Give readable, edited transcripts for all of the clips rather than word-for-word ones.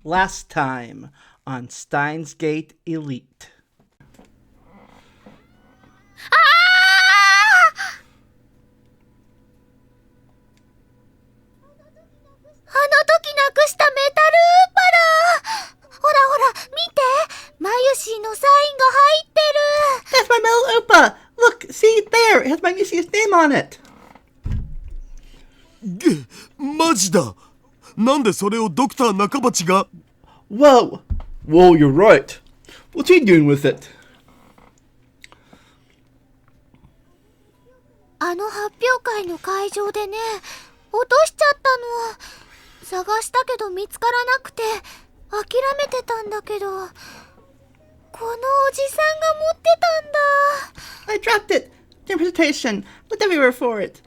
Last time on Steins Gate Elite. あの時なくしたメタルウーパラ。ほらほら、見て。マユシーのサインが入ってる。 That's my metal Oopa! Look, see there! It has my Music's name on it! マジだ。なんでそれをドクター中鉢が。 Whoa! Whoa, you're right. What's he doing with it? あの発表会の会場でね、落としちゃったの。探したけど見つからなくて諦めてたんだけど、このおじさんが持ってたんだ。 I dropped it! During presentation. Looked everywhere for it.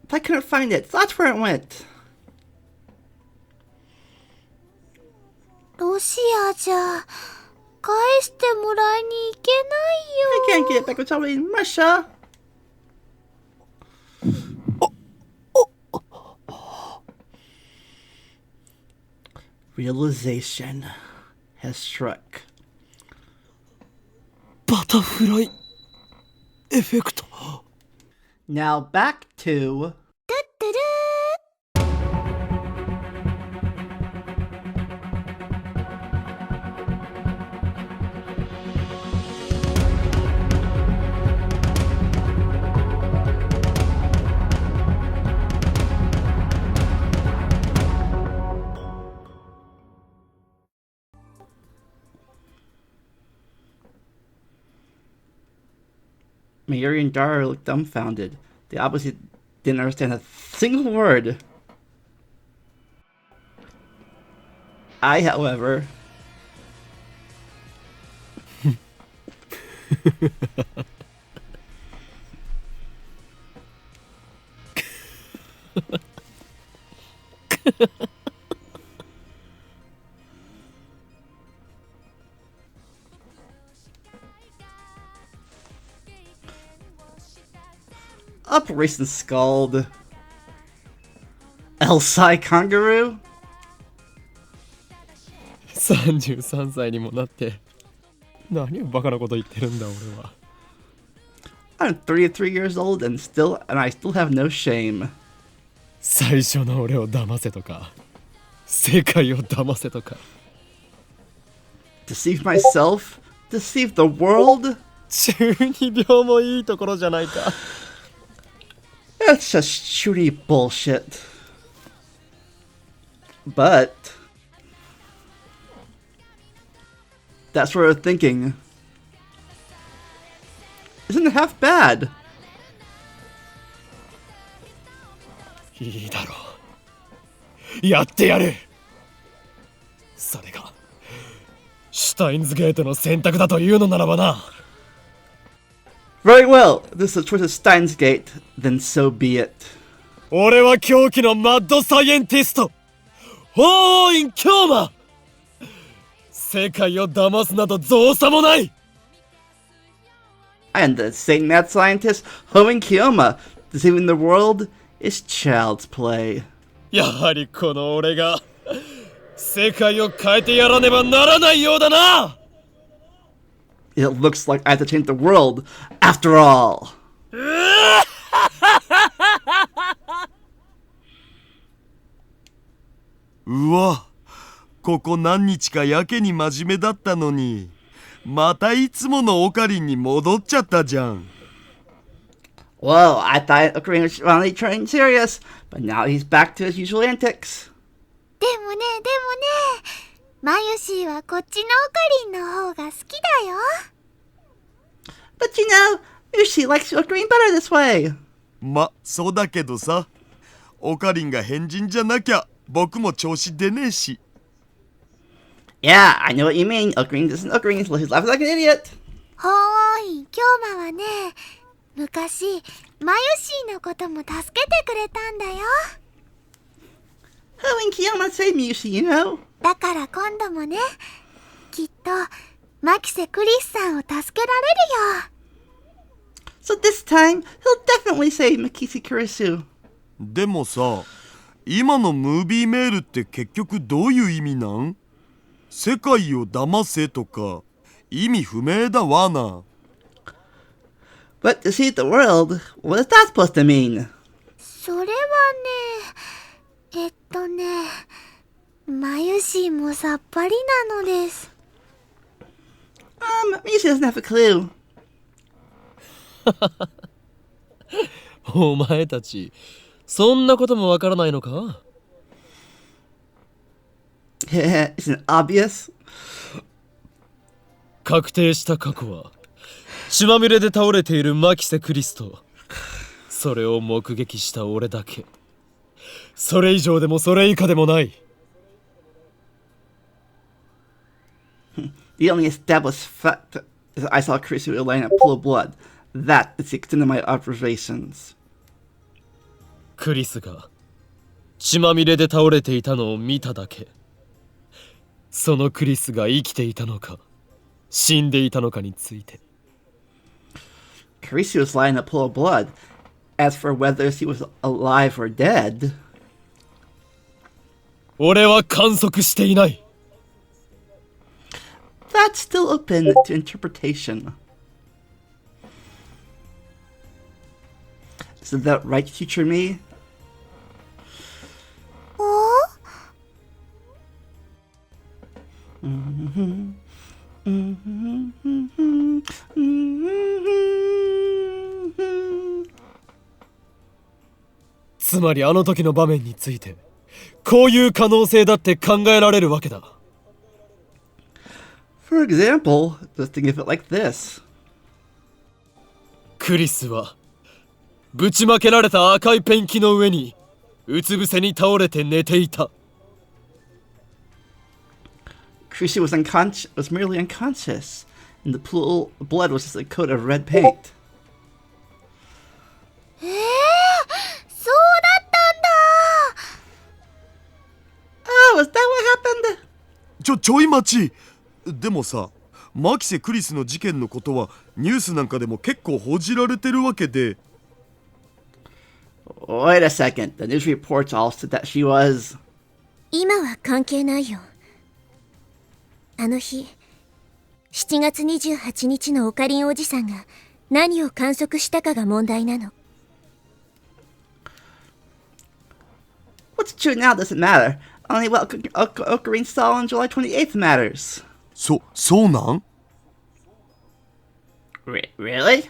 But I couldn't find it. So that's where it went. ロシアじゃ返してもらいに行け I ない can't よ。 get it back. It's already in Russia. Realization has struck. バタフライエフェクト。 Now back to... トゥットゥルMayuri and Dara looked dumbfounded. They obviously didn't understand a single word. I, however... Operation Scald. Elsai Kangaroo? 33歳にもなって何をバカなこと言ってるんだ俺は。 I'm 33 years old and I still have no shame. 最初の俺を騙せとか世界を騙せとか。 Deceive myself? Deceive the world? 中二病もいいところじゃないか。 That's just shooty bullshit. But... that's what I'm thinking. Isn't it half bad? いいだろう。やってやる。それがシュタインズゲートの選択だというのならばな。 Very well. If this is the choice of Steins Gate, then so be it. 俺は狂気のマッドサイエンティストホーイン京馬。世界を騙すなど造作もない。 And the Saint Mad Scientist, Hoen Kiyoma, deceiving the world is child's play. やはりこの俺が世界を変えてやらねばならないようだな。 It looks like I have to change the world, after all. うわ、ここ何日かやけに真面目だったのにまたいつものオカリンに戻っちゃったじゃん。 Whoa, I thought Ocarina was finally turning serious, but now he's back to his usual antics. でもね、マユシーはこっちのオカリンの方が好きだよ。 But you know, Yushi likes Ocarina better this way. ま、そうだけどさ、オカリンが変人じゃなきゃ僕も調子出ねえし。 Yeah, I know what you mean. Ocarina isn't Ocarina, so he's laughing like an idiot. ホーイン京馬はね、昔マユシーのことも助けてくれたんだよ。 Hoen Kiyoma saved me, Yushi, you know. だから今度もね、きっとマキセ・クリスさんを助けられるよ。 So this time, he'll definitely save Makisi Kurisu. でもさ、今のムービーメールって結局どういう意味なん？世界を騙せとか意味不明だわな。But deceive the world? What is that supposed to mean? それはね、マユシーもさっぱりなのです。Misha doesn't have a clue. お前たち、そんなこともわからないのか？ Isn't it obvious? 確定した過去は血まみれで倒れているマキセ・クリスと、それを目撃した俺だけ。それ以上でもそれ以下でもない。The only established fact is that I saw Chris laying in a pool of blood. That is the extent of my observations. クリスが血まみれで倒れていたのを見ただけ。そのクリスが生きていたのか死んでいたのかについて。Carisi was lying in a pool of blood. As for whether he was alive or dead... 俺は観測していない。That's still open to interpretation. Isn't that right, future me? つまりあの時の場面についてこういう可能性だって考えられるわけだ。For example, just think of it like this. クリスはぶちまけられた赤いペンキの上にうつ伏せに倒れて寝ていた。Carisi was merely unconscious, and the pool of blood was just a coat of red paint. そうだったんだ。Oh, is that what happened? ちょい待ち。でもさ、マキセ・クリスの事件のことはニュースなんかでも結構報じられてるわけで。Wait a second. The news reports all said that she was... 今は関係ないよ。あの日、7月28日のオカリンおじさんが何を観測したかが問題なの。What's true now doesn't matter. Only what Ocarine saw on July 28th matters. そうなん？ Really?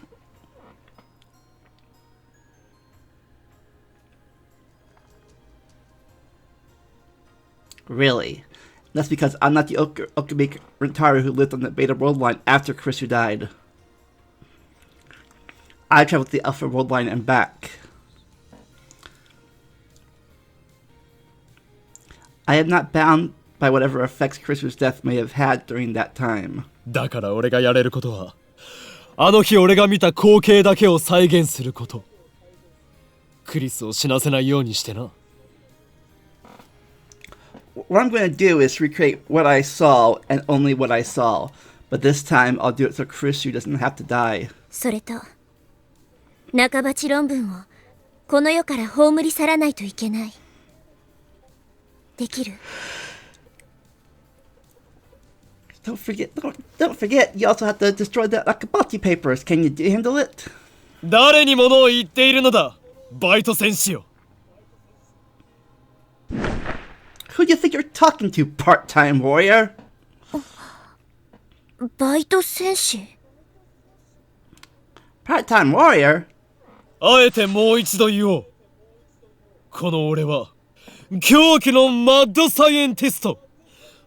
Really? That's because I'm not the Okami Rentaru who lived on the Beta World Line after Kurisu died. I traveled the Alpha World Line and back. I am not bound by whatever effects Kurisu's death may have had during that time. だから俺がやれることはあの日俺が見た光景だけを再現すること。クリスを死なせないようにしてな。What I'm going to do is recreate what I saw and only what I saw. But this time I'll do it so Kurisu doesn't have to die. それと、中鉢論文をこの世から葬り去らないといけない。できる？ Don't forget, you also have to destroy the Akabati papers. Can you handle it? 誰に物を言っているのだ、バイト戦士よ。Who do you think you're talking to, part-time warrior? バイト戦士？ Part-time warrior? あえてもう一度言おう。この俺は狂気のマッドサイエンティスト、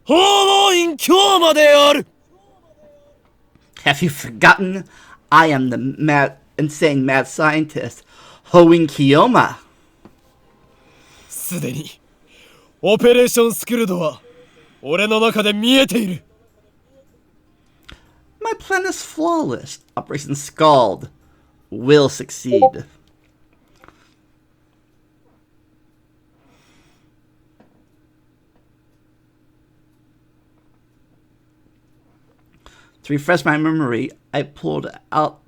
訪問員京馬である。 Have you forgotten? I am the insane mad scientist, Hoin Kiyoma. すでにオペレーションスクルドは俺の中で見えている。 My plan is flawless. Operation Scald will succeed. To refresh my memory, I pulled out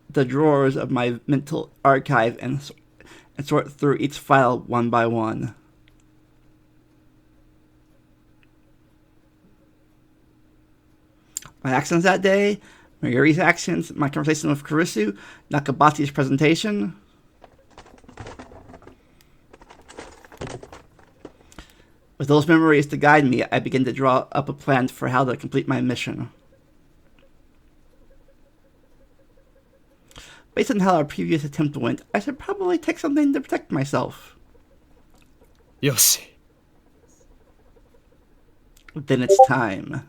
the drawers of my mental archive and sort through each file one by one. My actions that day, Mayuri's actions, my conversation with Kurisu, Nakabachi's presentation. With those memories to guide me, I begin to draw up a plan for how to complete my mission. Based on how our previous attempt went, I should probably take something to protect myself. よし Then it's time.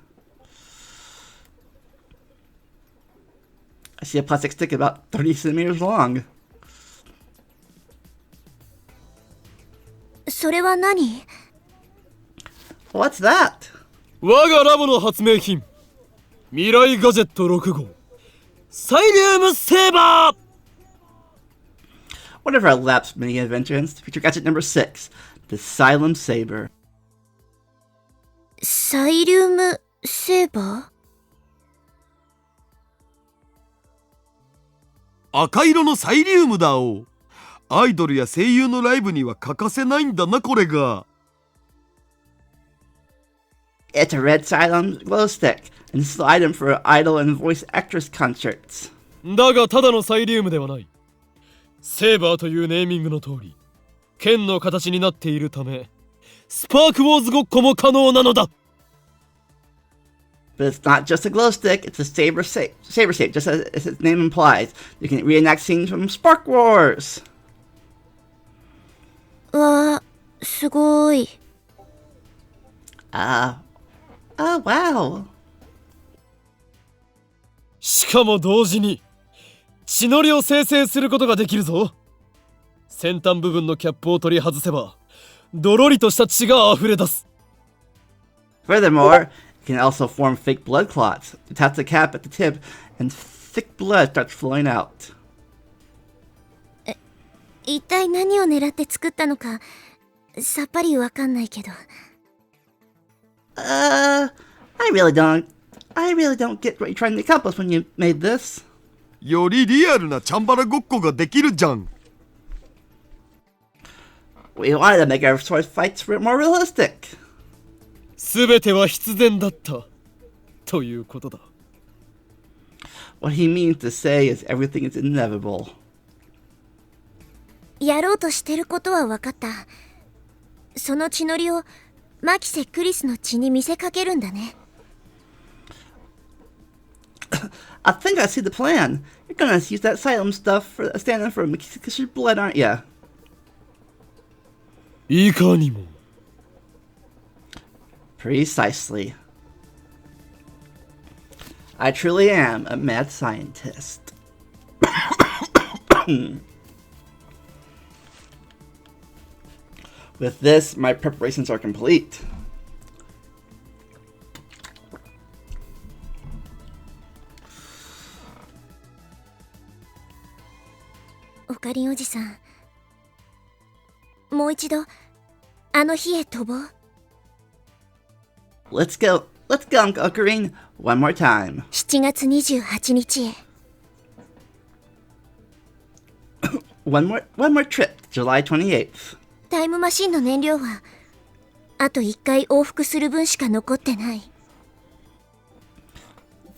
I see a plastic stick about 30 centimeters long. それは何？ What's that? 我がラボの発明品未来ガジェット6号サイリウムセーバー One of our lab's many inventions, feature gadget number 6, the Xylem Saber. サイリウムセーバー？赤色のサイリウムだお。アイドルや声優のライブには欠かせないんだなこれが。It's a red Xylem glow stick, and this is the item for idol and voice actress concerts. だがただのサイリウムではないセーバーというネーミングの通り剣の形になっているためスパークウォーズごっこも可能なのだ But it's not just a glow stick, it's a saber shape, just as its name implies. You can reenact scenes from Spark Wars! わー、すごい。Wow. しかも同時に血のりを生成することができるぞ先端部分のキャップを取り外せばドロリとした血が溢れ出す Furthermore, it can also form fake blood clots. You tap the cap at the tip, and thick blood starts flowing out. 一体何を狙って作ったのかさっぱりわかんないけど。I really don't get what you're trying to accomplish when you made this. よりリアルなチャンバラごっこができるじゃん。We wanted to make our sword fights more realistic. すべては必然だったということだ What he means to say is everything is inevitable. やろうとしてることは分かった。その血のりをマキセ・クリスの血に見せかけるんだね。I think I see the plan. You're gonna use that Xylem stuff for standing for Mikishi's blood, aren't ya? いかにも Precisely. I truly am a mad scientist. With this, my preparations are complete. オカリンおじさん、もう一度あの日へ飛ぼう。Let's go, Ocarine, one more time. 7月28日へ。One more trip, July 28th. タイムマシンの燃料はあと1回往復する分しか残ってない。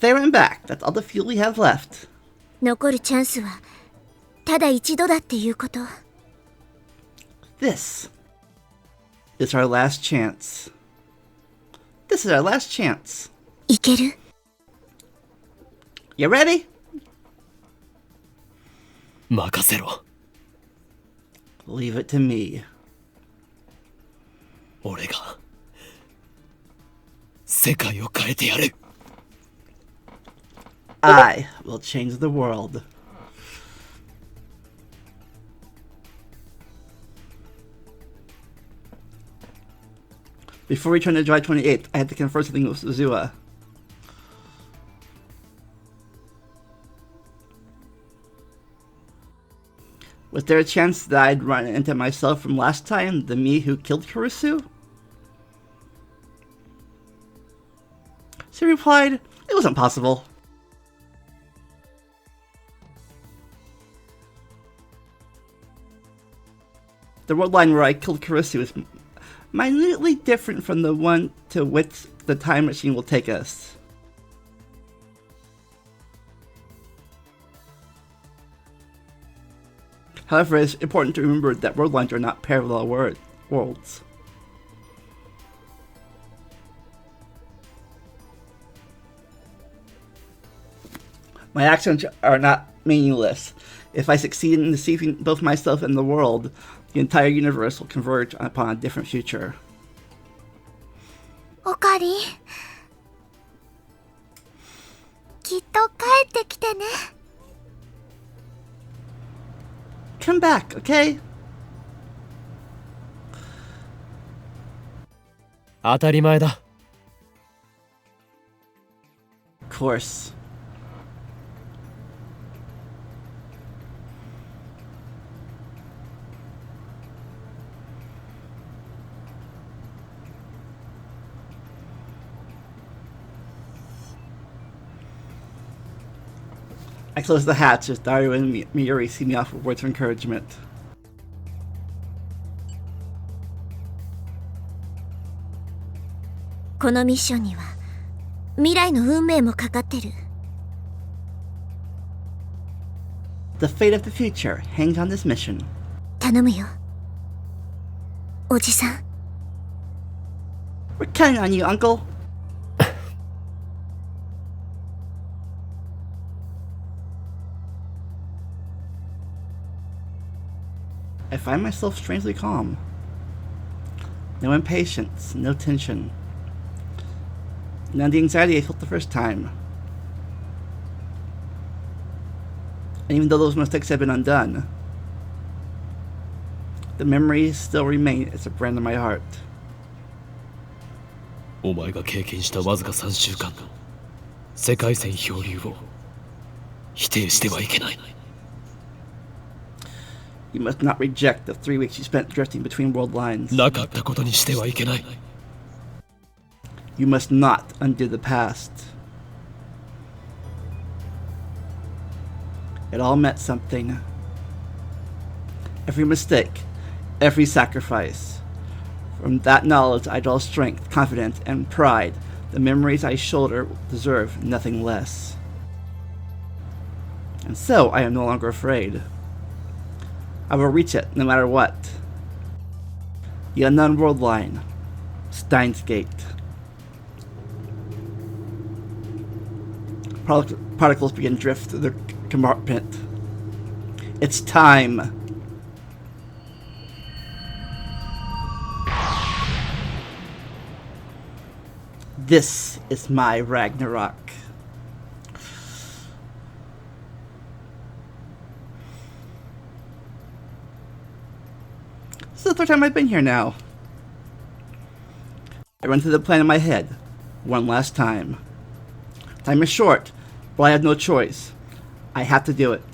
There and back, that's all the fuel we have left. 残るチャンスはただ一度だっていうこと。This is our last chance. This is our last chance. いける？ You ready? 任せろ Leave it to me. 俺が世界を変えてやる I will change the world. Before we turn to July 28th, I had to confirm something with Suzua. Was there a chance that I'd run into myself from last time, the me who killed Kurisu? She replied, it wasn't possible. The world line where I killed Kurisu is minutely different from the one to which the time machine will take us. However, it's important to remember that world lines are not parallel worlds. My actions are not meaningless. If I succeed in deceiving both myself and the world, the entire universe will converge upon a different future. おかり、きっと帰ってきてね。 Come back, okay? 当たり前だ。 Of course. I close the hatch as Dario and Miyuri see me off with words of encouragement. このミッションには未来の運命もかかってる。 The fate of the future hangs on this mission. 頼むよ、おじさん。 We're counting on you, Uncle. I find myself strangely calm. No impatience, no tension. None of the anxiety I felt the first time. And even though those mistakes have been undone, the memories still remain as a brand in my heart. お前が経験したわずか3週間の世界線漂流を否定してはいけない。 You must not reject the 3 weeks you spent drifting between world lines. なかったことにしてはいけない。 You must not undo the past. It all meant something. Every mistake, every sacrifice. From that knowledge I draw strength, confidence, and pride. The memories I shoulder deserve nothing less. And so I am no longer afraid. I will reach it no matter what. The unknown world line. Steins Gate. Particles begin to drift through the compartment. It's time. This is my Ragnarok. This is the third time I've been here now. I run through the plan in my head, one last time. Time is short, but I have no choice. I have to do it.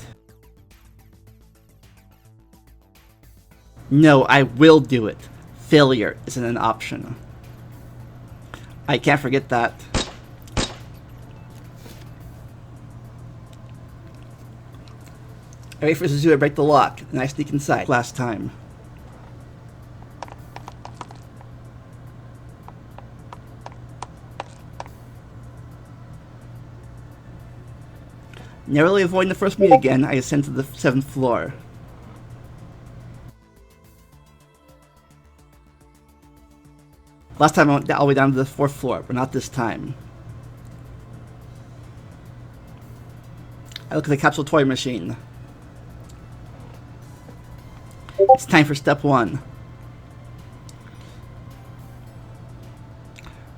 No, I will do it. Failure isn't an option. I can't forget that. I wait for Suzu to break the lock, and I sneak inside last time. Narrowly avoiding the first meet again, I ascend to the 7th floor. Last time I went all the way down to the 4th floor, but not this time. I look at the capsule toy machine. It's time for step 1.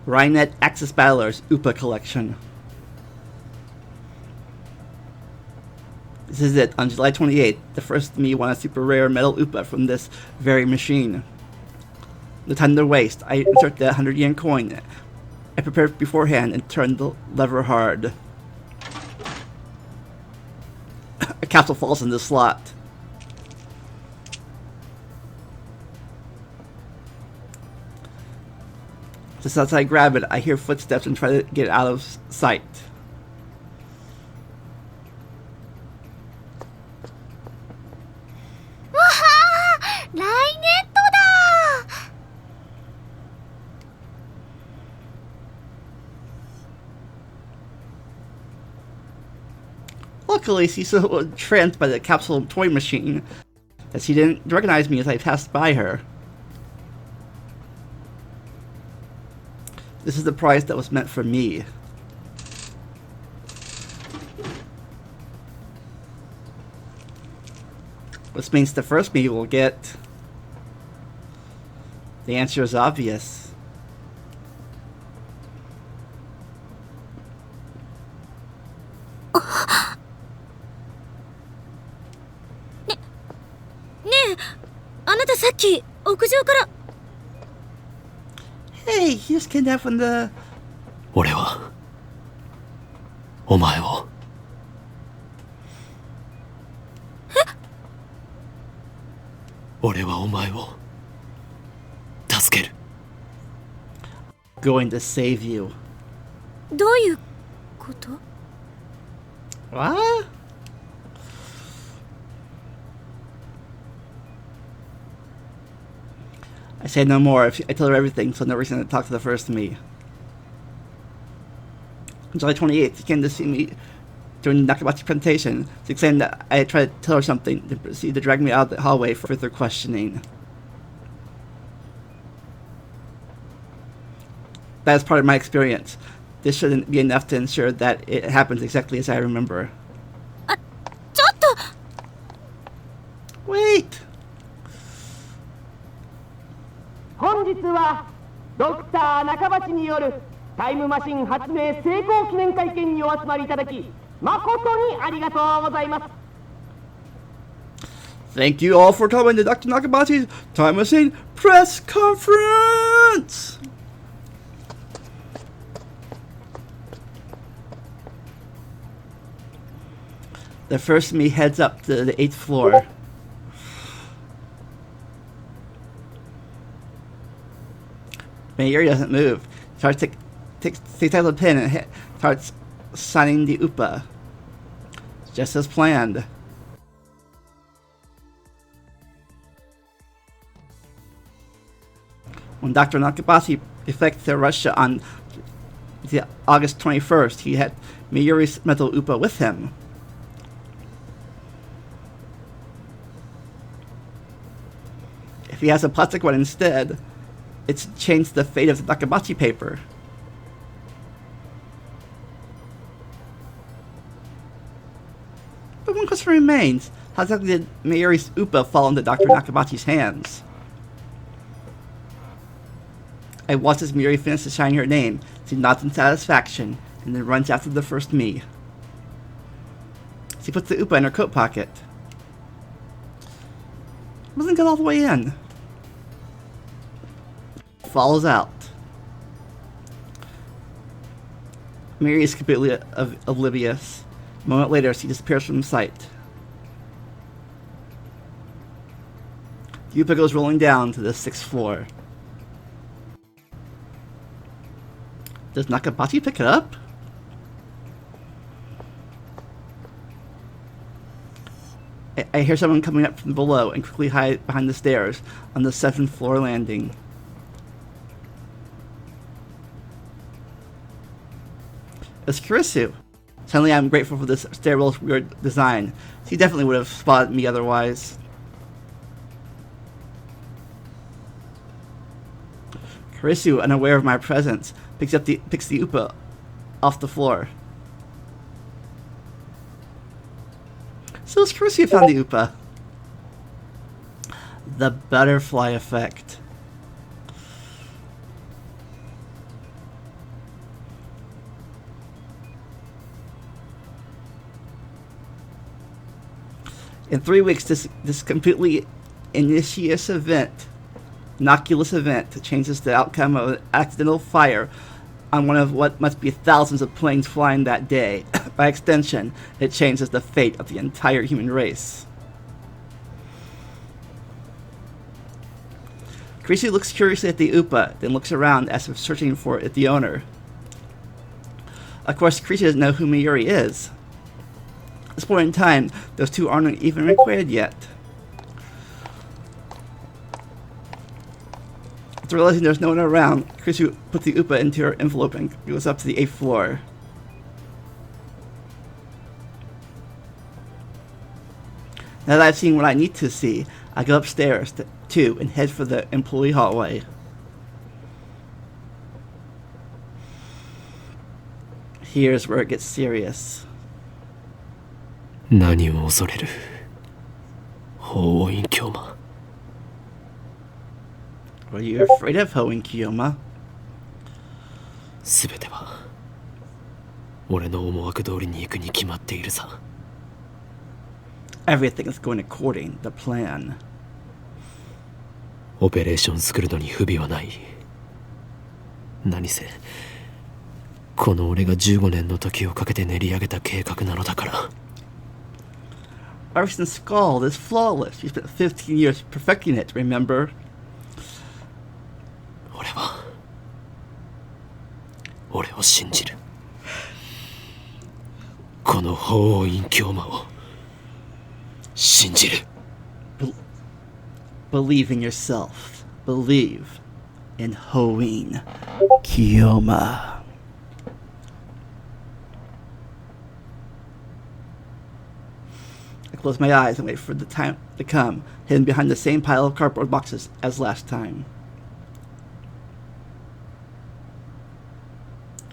Rhinet Axis Battlers UPA Collection. This is it. On July 28th, the first of me won a super rare metal UPA from this very machine. No time to waste. I insert the 100 yen coin. I prepare beforehand and turn the lever hard. A capsule falls in the slot. Just as I grab it, I hear footsteps and try to get out of sight. Luckily, she's so entranced by the capsule toy machine that she didn't recognize me as I passed by her. This is the prize that was meant for me. Which means the first me will get... The answer is obvious. Hey, he was kidnapped from the... 俺はお前を俺はお前を助ける going to save you. どういうこと？ What? I say no more. I tell her everything, so no reason to talk to the first me. On July 28th, she came to see me during the Nakabachi presentation. She explained that I had tried to tell her something, to proceed to drag me out of the hallway for further questioning. That is part of my experience. This shouldn't be enough to ensure that it happens exactly as I remember. ちょっと Wait! 本日はドクター中鉢によるタイムマシン発明成功記念会見にお集まりいただき誠にありがとうございます。 Thank you all for coming to Dr. Nakabachi's Time Machine Press Conference! The first me heads up to the 8th floor. Mayuri doesn't move. Starts takes out the pen and starts signing the UPA. Just as planned. When Dr. Nakabashi defected to Russia on August 21st, he had Mayuri's metal UPA with him. If he has a plastic one instead, it's changed the fate of the Nakabachi paper. But one question remains. How exactly did Mayuri's UPA fall into Dr. Nakabachi's hands? I watched as Mayuri finished to sign her name, she nods in satisfaction, and then runs after the first me. She puts the UPA in her coat pocket. Doesn't get all the way in. Follows out. Mary is completely oblivious. A moment later, she disappears from sight. Yupa goes rolling down to the 6th floor. Does Nakabachi pick it up? I hear someone coming up from below and quickly hide behind the stairs on the 7th floor landing. It's Kurisu. Suddenly I'm grateful for this stairwell's weird design. She definitely would have spotted me otherwise. Kurisu, unaware of my presence, picks the UPA off the floor. So it's Kurisu who found the UPA. The butterfly effect. In 3 weeks, this completely innocuous event changes the outcome of an accidental fire on one of what must be thousands of planes flying that day. By extension, it changes the fate of the entire human race. Kurisu looks curiously at the UPA, then looks around as if searching for the owner. Of course, Kurisu doesn't know who Mayuri is. At this point in time, those two aren't even acquainted yet. After realizing there's no one around, Kurisu puts the UPA into her envelope and goes up to the 8th floor. Now that I've seen what I need to see, I go upstairs, too, and head for the employee hallway. Here's where it gets serious. 何を恐れる法音教魔 What are you afraid of, Hoenn Kyoma? すべては俺の思惑通りに行くに決まっているさ Everything is going according to plan. オペレーション作るのに不備はない何せこの俺が15年の時をかけて練り上げた計画なのだから Iverson's skull is flawless. You spent 15 years perfecting it, remember? 俺を信じるこの法音教魔を信じる Believe in yourself. Believe in Hoenn Kyoma. I close my eyes and wait for the time to come, hidden behind the same pile of cardboard boxes as last time.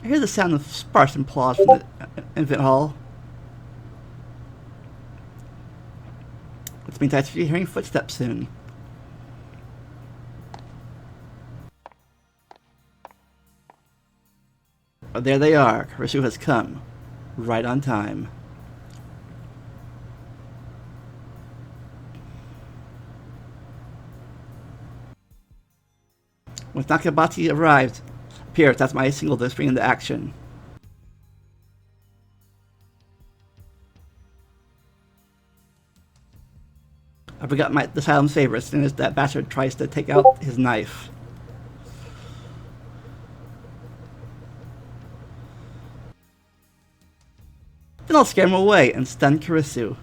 I hear the sound of sparse applause from the infant hall. Which means I should be hearing footsteps soon. Oh, there they are. Karisu has come. Right on time. When Nakabachi appears, that's my signal to spring into action. I forgot the Asylum's favorite as soon as that bastard tries to take out his knife. Then I'll scare him away and stun Karisu.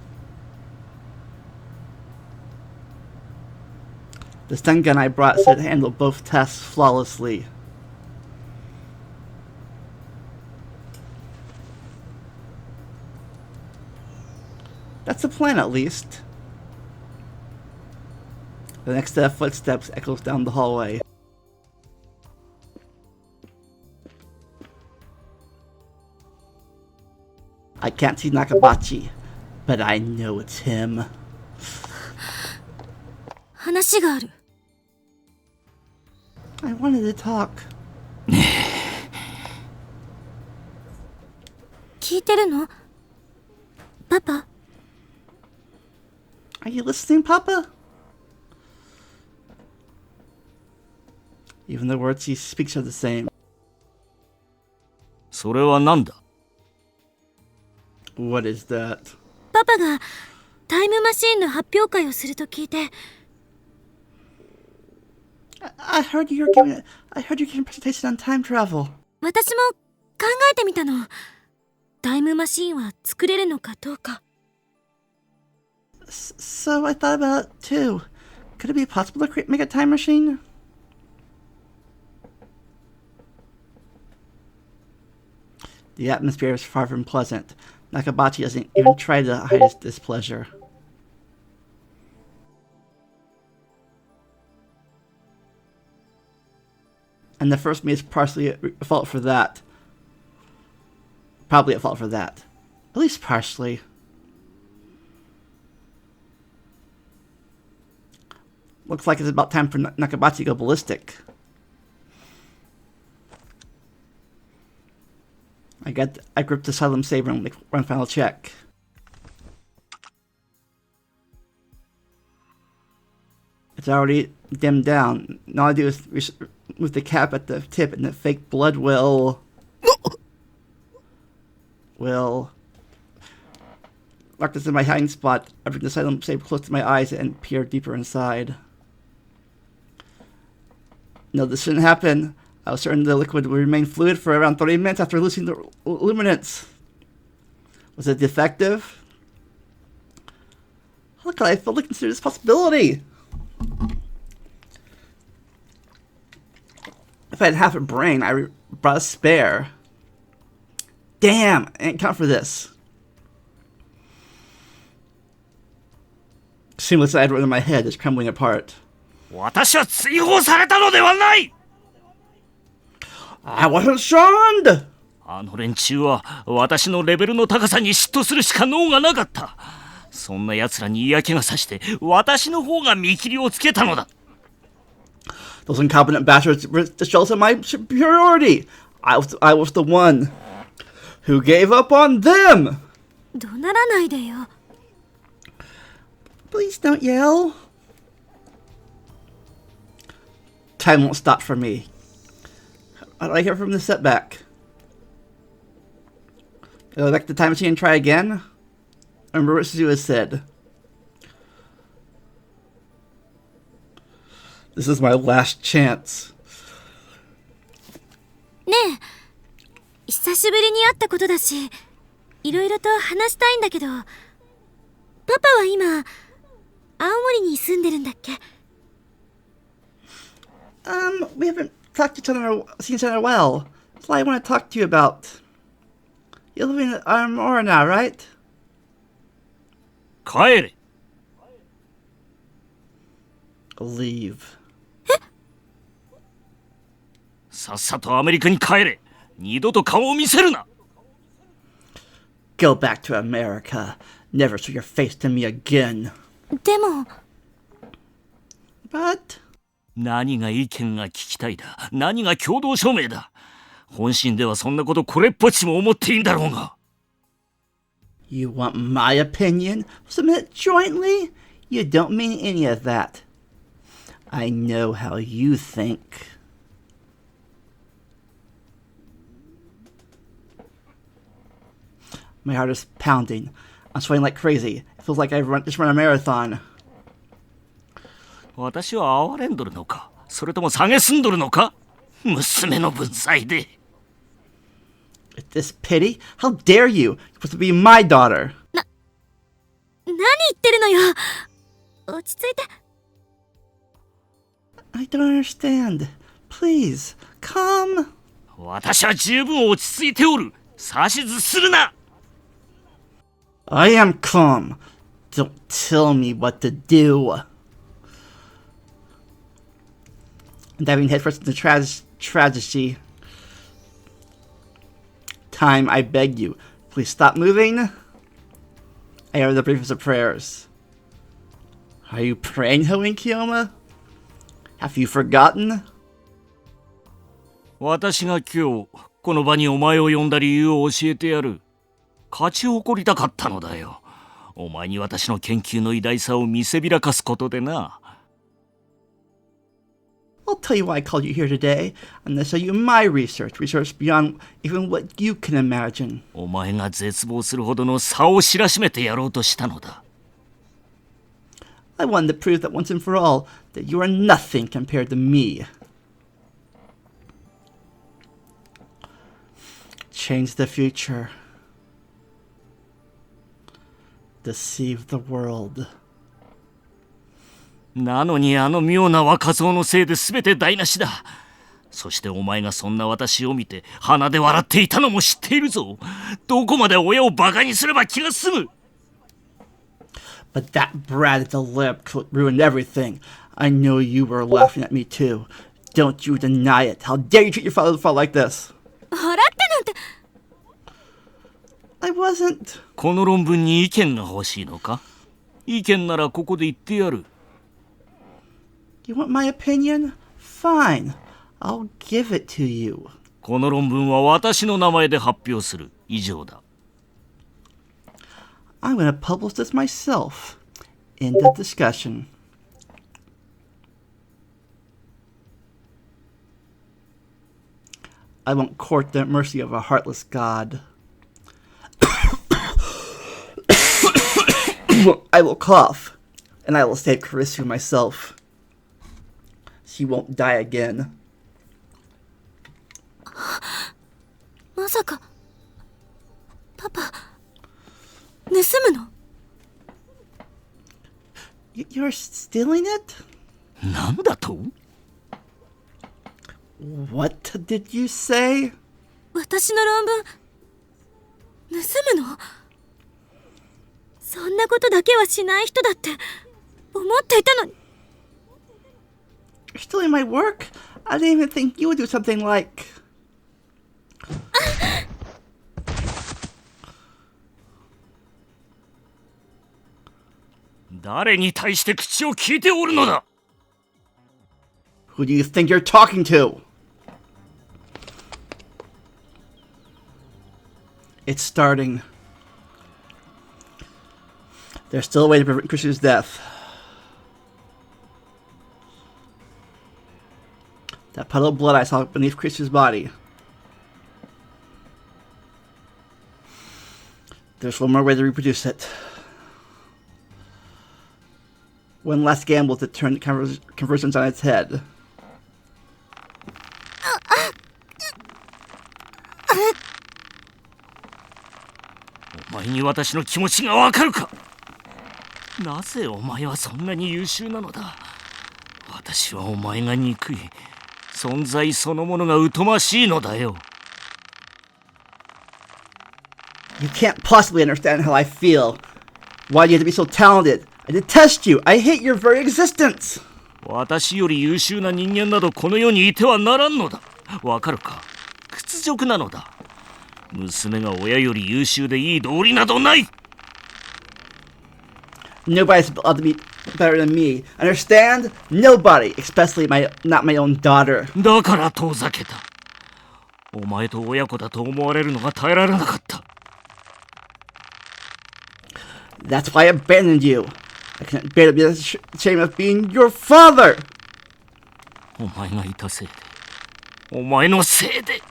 The stun gun I brought should handle both tests flawlessly. That's the plan, at least. The next set of footsteps echoes down the hallway. I can't see Nakabachi, but I know it's him. 話がある。I wanted to talk. 聞いてるの？パパ？ Are you listening, Papa? Even the words he speaks are the same. それは何だ What is that? パパがタイムマシーンの発表会をすると聞いて。I heard you're giving a presentation on time travel. 私も考えてみたの。タイムマシーンは作れるのかどうか。So I thought about it too. Could it be possible to make a time machine? The atmosphere is far from pleasant. Nakabachi doesn't even try to hide his displeasure. And the first me is partially at fault for that. Probably at fault for that. At least partially. Looks like it's about time for Nakabachi to go ballistic. I grip the Asylum saber and make one final check. It's already dimmed down. All I do is move the cap at the tip and the fake blood will lock this in my hiding spot. I bring the Asylum saber close to my eyes and peer deeper inside. No, this shouldn't happen. I was certain the liquid would remain fluid for around 30 minutes after losing the luminance. Was it defective? How could I fail to consider this possibility? If I had half a brain, I brought a spare. Damn, I didn't count for this. seamless I had written in my head is crumbling apart. 私は追放されたのではない。 I wasn't shunned! あの連中は私のレベルの高さに嫉妬するしか能がなかった。そんな奴らに嫌気がさして私の方が見切りをつけたのだ。 Those incompetent bastards were jealous of my superiority. I was the one who gave up on them. 怒鳴らないでよ。 Please don't yell. Time won't stop for me. How do I get from the setback? Go back to the time machine and try again? Remember what Suzu has said. This is my last chance. ねえ、久しぶりに会ったことだし、いろいろと話したいんだけど、パパは今、青森に住んでるんだっけ？ We haven't talked to each other, seen each other in a while. That's why I want to talk to you about. You're living in Aurora now, right? 帰れ。 Leave. さっさとアメリカに帰れ。二度と顔を見せるな。 Go back to America. Never show your face to me again. でも、 But 何が意見が聞きたいだ。何が共同署名だ。本心ではそんなことこれっぽっちも思っていいんだろうが。 you want my opinion? Submit it jointly? You don't mean any of that. I know how you think. My heart is pounding. I'm sweating like crazy. It feels like I've just run a marathon. 私は哀れんどるのか、それとも蔑んどるのか。娘の分際で。 Is this pity? How dare you? You're supposed to be my daughter. 何言ってるのよ。落ち着いて。 I don't understand. Please, come. 私は十分落ち着いておる。指図するな。 I am calm. Don't tell me what to do. Diving headfirst into tragedy. Time, I beg you. Please stop moving. I hear the briefest of prayers. Are you praying, Hoen Kiyoma? Have you forgotten? 私が今日この場にお前を呼んだ理由を教えてやる。勝ち誇りたかったのだよ。お前に私の研究の偉大さを見せびらかすことでな。 I'll tell you why I called you here today. I'm going to show you my research beyond even what you can imagine. お前が絶望するほどの差を知らしめてやろうとしたのだ。 I wanted to prove that once and for all that you are nothing compared to me. Change the future. Deceive the world. なのにあの妙な若造のせいで全て台無しだ。そしてお前がそんな私を見て鼻で笑っていたのも知っているぞ。どこまで親をバカにすれば気が済む。 But that brat at the lab coat ruined everything. I know you were laughing at me too. Don't you deny it. How dare you treat your father like this? 払ってなんて。 I wasn't. この論文に意見が欲しいのか。意見ならここで言ってやる。 You want my opinion? Fine. I'll give it to you. この論文は私の名前で発表する。以上だ。 I'm going to publish this myself. End of discussion. I won't court the mercy of a heartless god. I will cough, and I will save Karisu myself. She won't die again. まさか、パパ、盗むの？ You're stealing it? なんだと？ What did you say? 私の論文、盗むの？そんなことだけはしない人だって、思っていたのに。 You're stealing my work? I didn't even think you would do something like... 誰に対して口を聞いておるのだ。 Who do you think you're talking to? It's starting. There's still a way to prevent Chris's death. That puddle of blood I saw beneath Chris's body. There's one more way to reproduce it. One last gamble to turn conversions on its head.お前に私の気持ちがわかるか。なぜお前はそんなに優秀なのだ。私はお前が憎い。存在そのものが疎ましいのだよ。You can't possibly understand how I feel. Why do you have to be so talented? I detest you. I hate your very existence. 私より優秀な人間などこの世にいてはならんのだ。わかるか。屈辱なのだ。娘が親より優秀でいい道理などない。 Nobody's allowed to be better than me. Understand? Nobody, especially not my own daughter. だから遠ざけた。お前と親子だと思われるのが耐えられなかった。 That's why I abandoned you. I can't bear to be ashamed of being your father. お前がいたせいで。お前のせいで。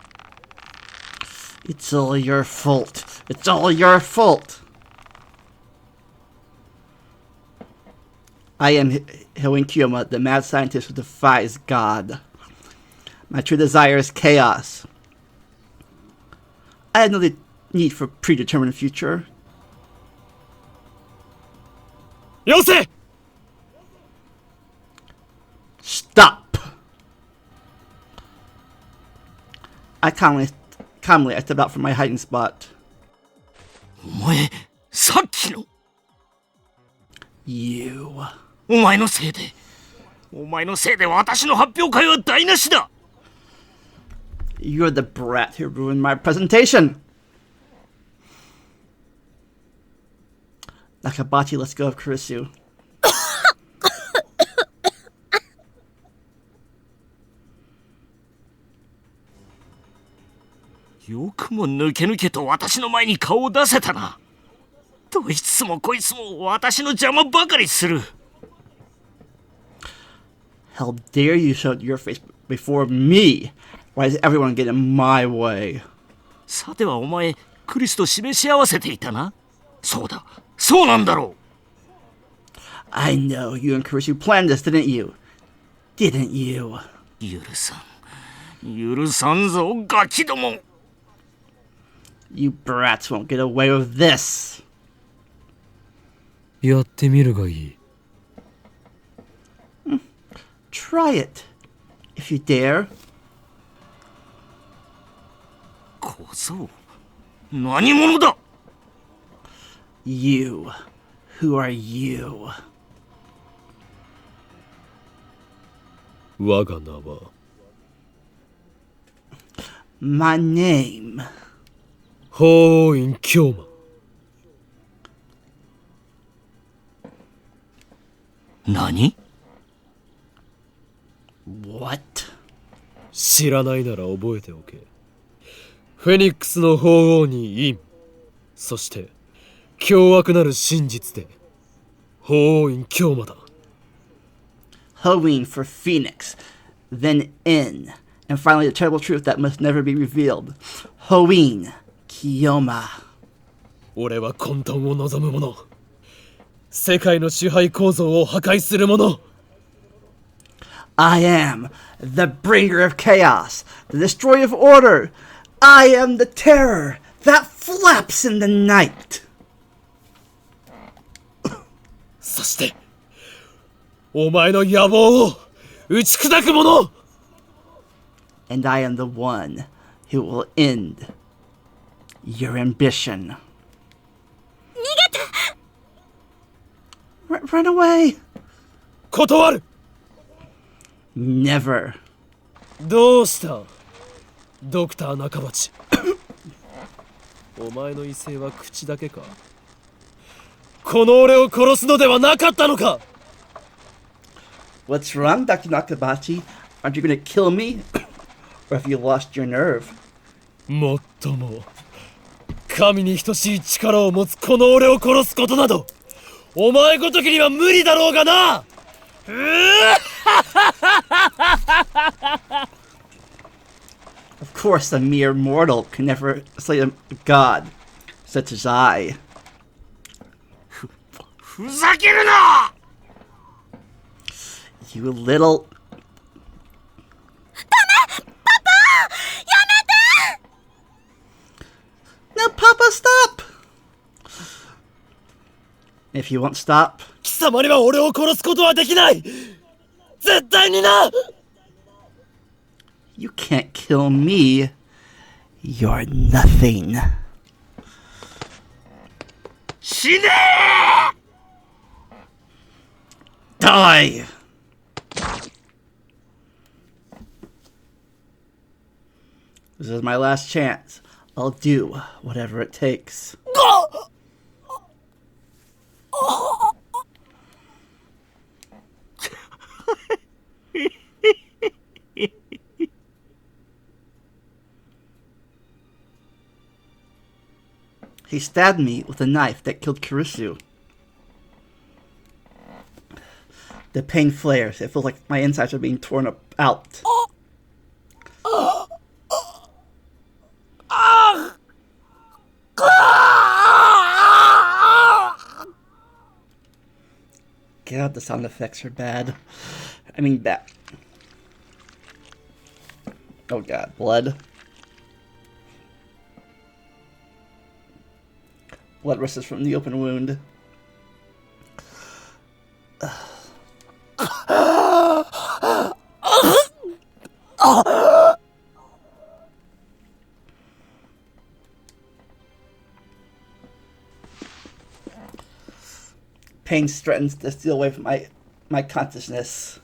It's all your fault. It's all your fault. I am Hyoin Kyoma, the mad scientist who defies God. My true desire is chaos. I have no need for predetermined future. よせ Stop! I calmly I stepped out from my hiding spot. お前、さっきの。You. お前のせいで。お前のせいで私の発表会は台無しだ。 You're the brat who ruined my presentation. Nakabachi, let's go of Kurisu. よくも抜け抜けと私の前に顔を出せたな。どいつもこいつも私の邪魔ばかりする。 How dare you show your face before me? Why does everyone get in my way? さてはお前、クリスと示し合わせていたな。そうだ、そうなんだろう。 I know you and Kurisu planned this, didn't you? Didn't you? 許さん。許さんぞ、ガキども。 You brats won't get away with this. やってみるがいい。Try it, if you dare. 小僧、何者だ。 You. Who are you? 我が名は My name. 法院京馬。何？ What? 知らないなら覚えておけ。フェニックスの法王に陰、そして凶悪なる真実で法院京馬だ。Hoeing for Phoenix, then in, and finally the terrible truth that must never be revealed. Hoeing Kiyoma. 俺は混沌を望む者。世界の支配構造を破壊する者。I am the bringer of chaos, the destroyer of order. I am the terror that flaps in the night. そしてお前の野望を打ち砕く者。 And I am the one who will end your ambition. 逃げて。 Run away. 断る。 Never. どうしたドクター中鉢。お前の威勢は口だけか。この俺を殺すのではなかったのか。 What's wrong, Dr. Nakabachi? Aren't you gonna kill me? Or have you lost your nerve? もっとも神に等しい力を持つこの俺を殺すことなどお前ごときには無理だろうがな。 Of course, a mere mortal can never slay a god, such as I. ふざけるな。 You little... No, Papa, stop! If you won't stop... 貴様には俺を殺すことはできない。絶対にな。 You can't kill me. You're nothing. 死ね Die! This is my last chance. I'll do whatever it takes. He stabbed me with a knife that killed Kirisu. The pain flares. It feels like my insides are being torn out. God, the sound effects are bad. I mean, bad. Oh god, blood. Blood rushes from the open wound. Pain threatens to steal away from my consciousness.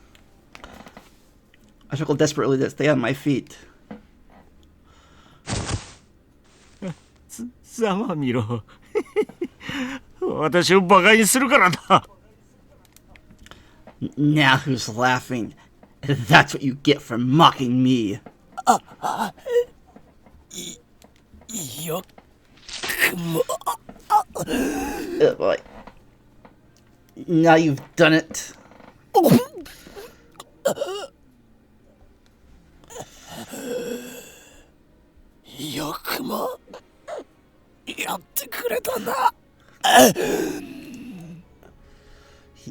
I struggle desperately to stay on my feet. ざまみろ。私をバカにするからだ。 Now who's laughing? That's what you get for mocking me. よくも。 Oh boy. Now you've done it. よくもやってくれたな。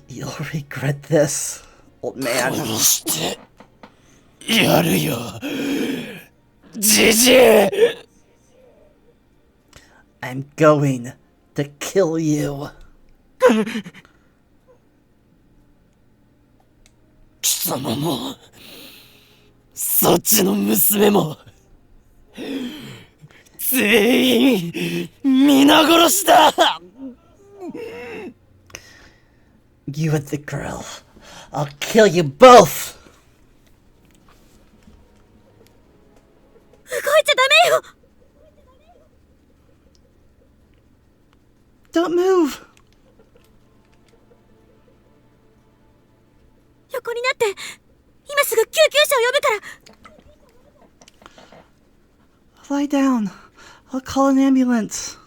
You'll regret this, old man. 殺してやるよ、じじい。 I'm going to kill you. 貴様もそっちの娘も全員皆殺しだ。 You and the girl. I'll kill you both. 動いちゃダメよ。 Don't move. 横になって今すぐ救急車を呼ぶから。 Lie down. I'll call an ambulance.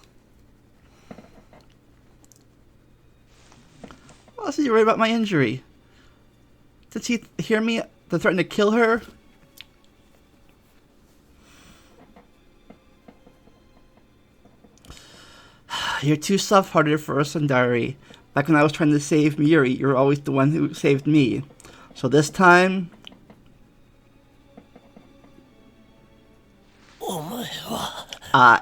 Why is he worried about my injury? Did he hear me to threaten to kill her? You're too soft-hearted for a Sundari. Back when I was trying to save Yuri, you were always the one who saved me. So this time... お前は I...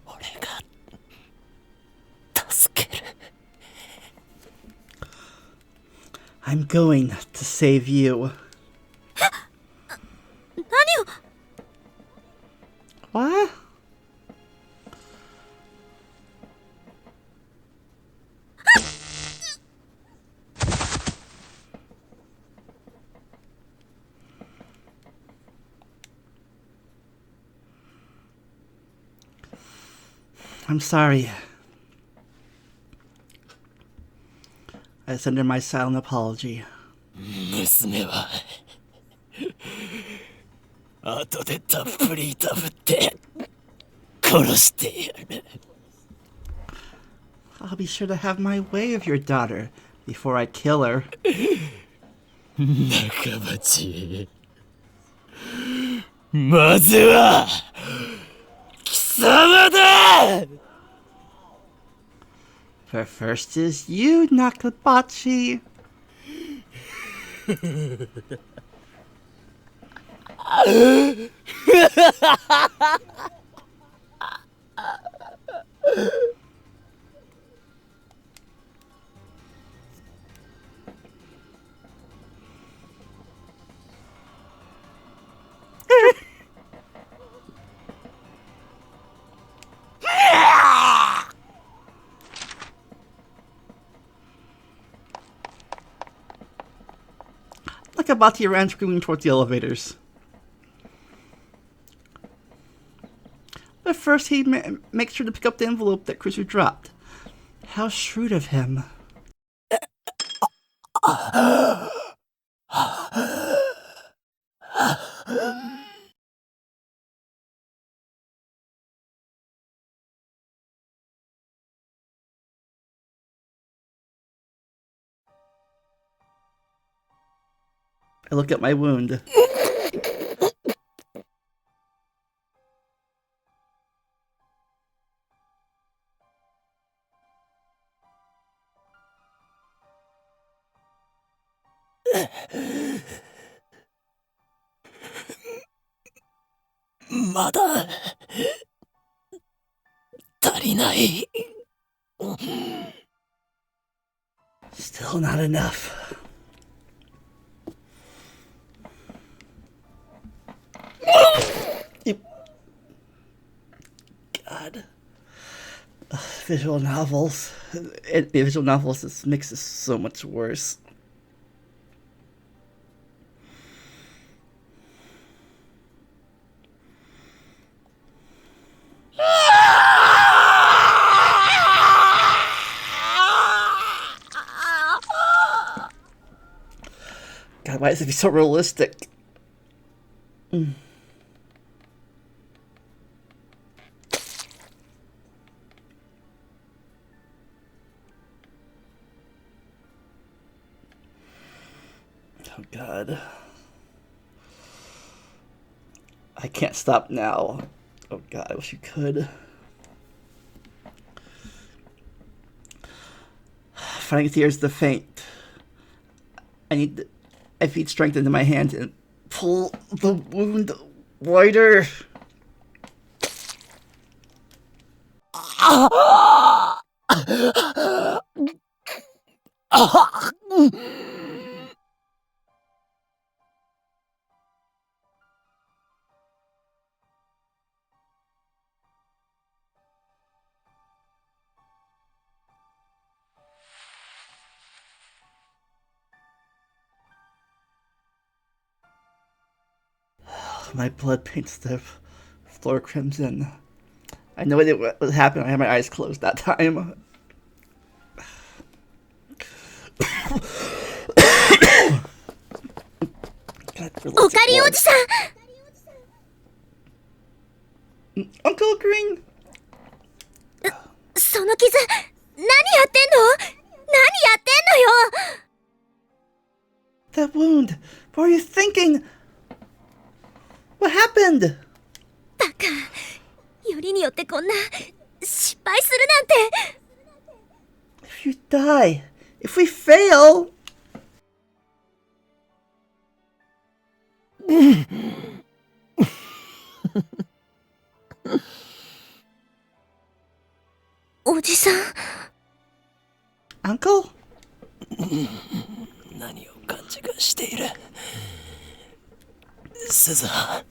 俺が助ける。 I'm going to save you. 何を。 What? I'm sorry. I send her my silent apology. 娘は後でたっぷり食べて殺してやる。 I'll be sure to have my way of your daughter before I kill her. 中鉢、まずは貴様だ。 But first is you, Nakabachi. Nakabachi ran screaming towards the elevators. But first he makes sure to pick up the envelope that Cruiser dropped. How shrewd of him. I look at my wound. Mada tarinai. Still not enough. God. Visual novels. Visual novels, this makes this so much worse. God, why does it be so realistic? Oh God. I can't stop now. Oh God, I wish you could. Finding tears to faint. I feed strength into my hand and pull the wound wider. My blood paints the floor crimson. I know what happened. I had my eyes closed that time. God, Okari Oji-san! Uncle Green! その傷、何やってんの？何やってんのよ！ That wound! What are you thinking? What happened? バカ、よりによってこんな失敗するなんて。 If you die, if we fail... おじさん。 Uncle? 何を勘違いしている。鈴葉。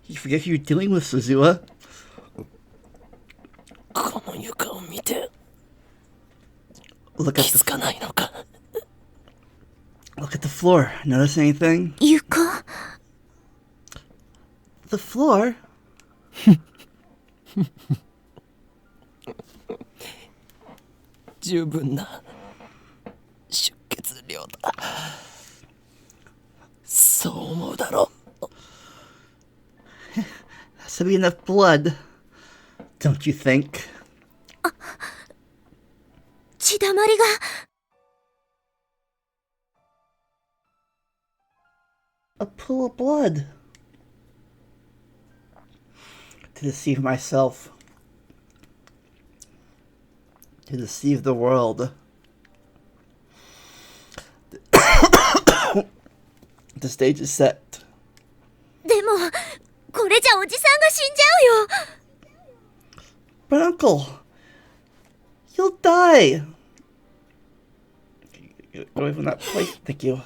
You forget who you're dealing with, Suzuha. この床を見て Look 気 at づ the かないのか。 look at the floor. Notice anything? 床？ The floor? 十分な出血量だ。そう思うだろう。 Has to be enough blood, don't you think? 血だまりが。A pool of blood. To deceive myself. To deceive the world. The stage is set. でも、これじゃおじさんが死んじゃうよ。But Uncle, you'll die. Get away from that plate, thank you.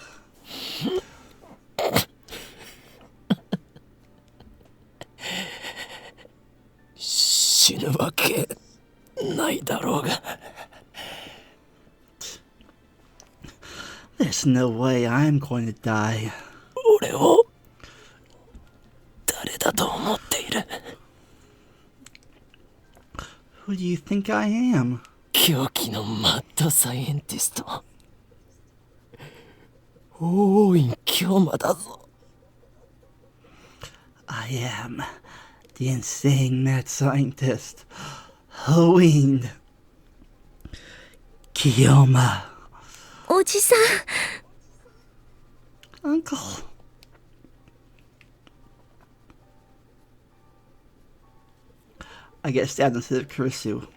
死ぬわけないだろうが。There's no way I'm going to die. 俺を誰だと思っている。 Who do you think I am? 狂気のマッドサイエンティスト。大院京馬だぞ。 I am the insane mad scientist, Hoween Kiyoma. おじさん。 Uncle. I get stabbed instead of Kurisu.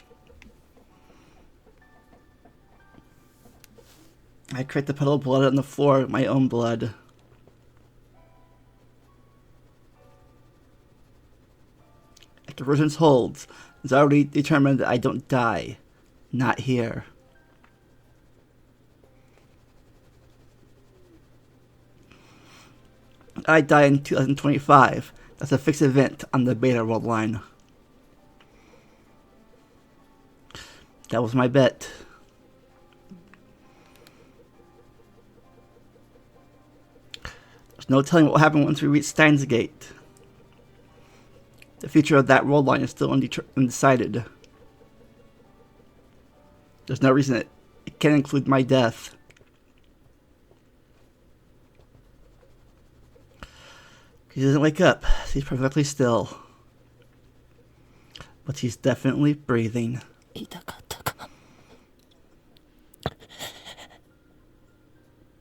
I create the puddle of blood on the floor, my own blood. If the resistance holds, it's already determined that I don't die. Not here. I die in 2025. That's a fixed event on the Beta World line. That was my bet. There's no telling what will happen once we reach Steins Gate. The future of that world line is still undecided. There's no reason it can't include my death. He doesn't wake up. He's perfectly still. But he's definitely breathing. 痛かったか。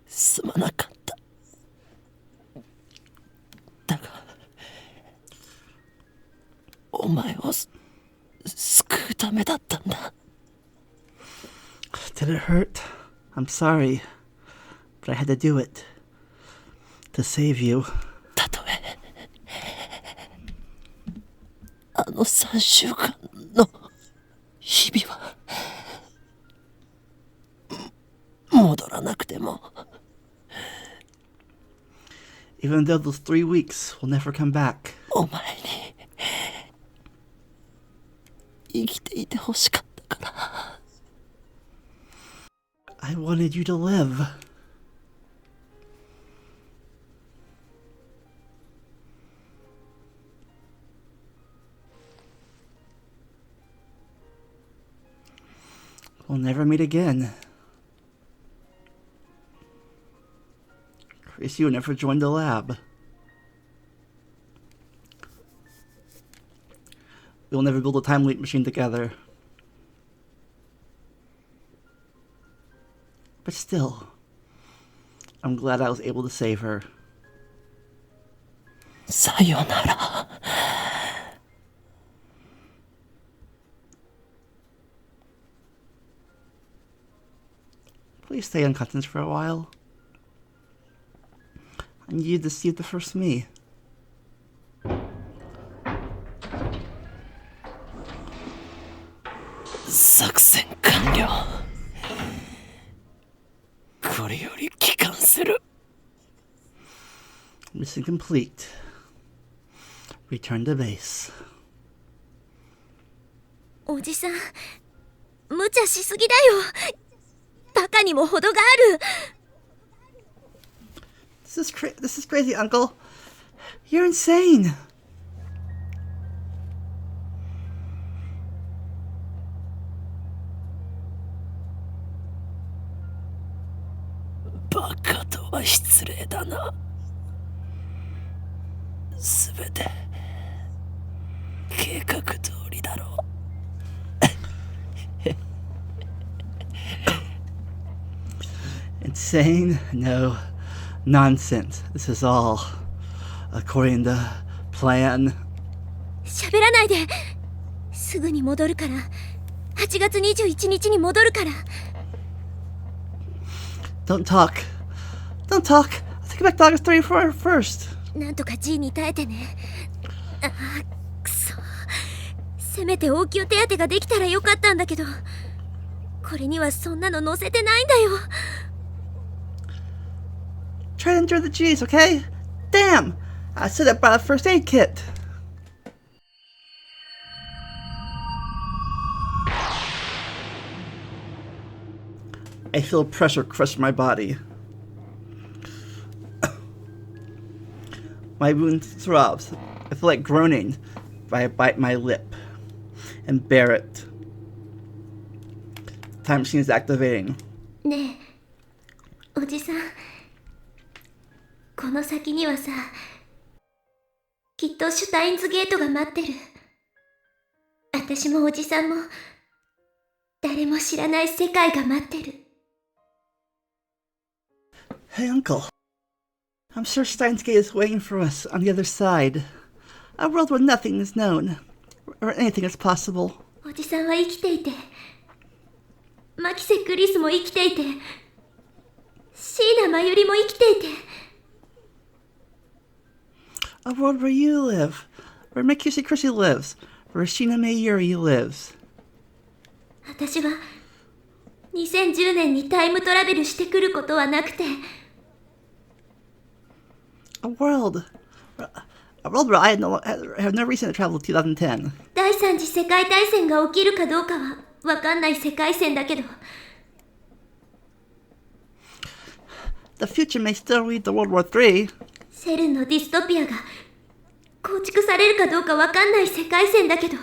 すまなかった。だが、お前を救うためだったんだ。Did it hurt? I'm sorry. But I had to do it. To save you. たとえ、あの3週間の日々は戻らなくても。 Even though those 3 weeks will never come back. お前に生きていてほしかったから。 I wanted you to live. We'll never meet again. Chris, you never joined the lab. We'll never build a time leap machine together. But still, I'm glad I was able to save her. さよなら。 Please stay unconscious for a while. I need you to see the first me. 作戦完了。これより帰還する。 Mission complete. Return to base. おじさん、無茶しすぎだよ。バカにも程がある。This is crazy, Uncle. You're insane. は失礼だな。すべて計画通りだろう。Insane? No. Nonsense. This is all according to plan. 喋らないで。すぐに戻るから。8月21日に戻るから。Don't talk. Don't talk. I'll take you back to August 31st. なんとか G に耐えてね。ああ、くそ。せめて応急手当てができたらよかったんだけど、これにはそんなの載せてないんだよ。Try to endure the G's, okay? Damn! I said I brought a first aid kit. I feel pressure crush my body. My wound throbs. I feel like groaning, but I bite my lip and bear it. Time machine is activating. ねえ、おじさん。この先にはさ、きっとシュタインズゲートが待ってる。私もおじさんも、誰も知らない世界が待ってる。Hey, Uncle. I'm sure Steins Gate is waiting for us on the other side. A world where nothing is known, or anything is possible. おじさんは生きていて、マキセ・クリスも生きていて、椎名真由里も生きていて。A world where you live, where Mikisi Chrissy lives, where Sheena Mayuri lives. 私は2010年にタイムトラベルしてくることはなくて、A world where I have no reason to travel to 2010. 第三次世界大戦が起きるかどうかはわかんない世界線だけど、 The future may still lead to World War III. セルンのディストピアが構築されるかどうかわかんない世界線だけど、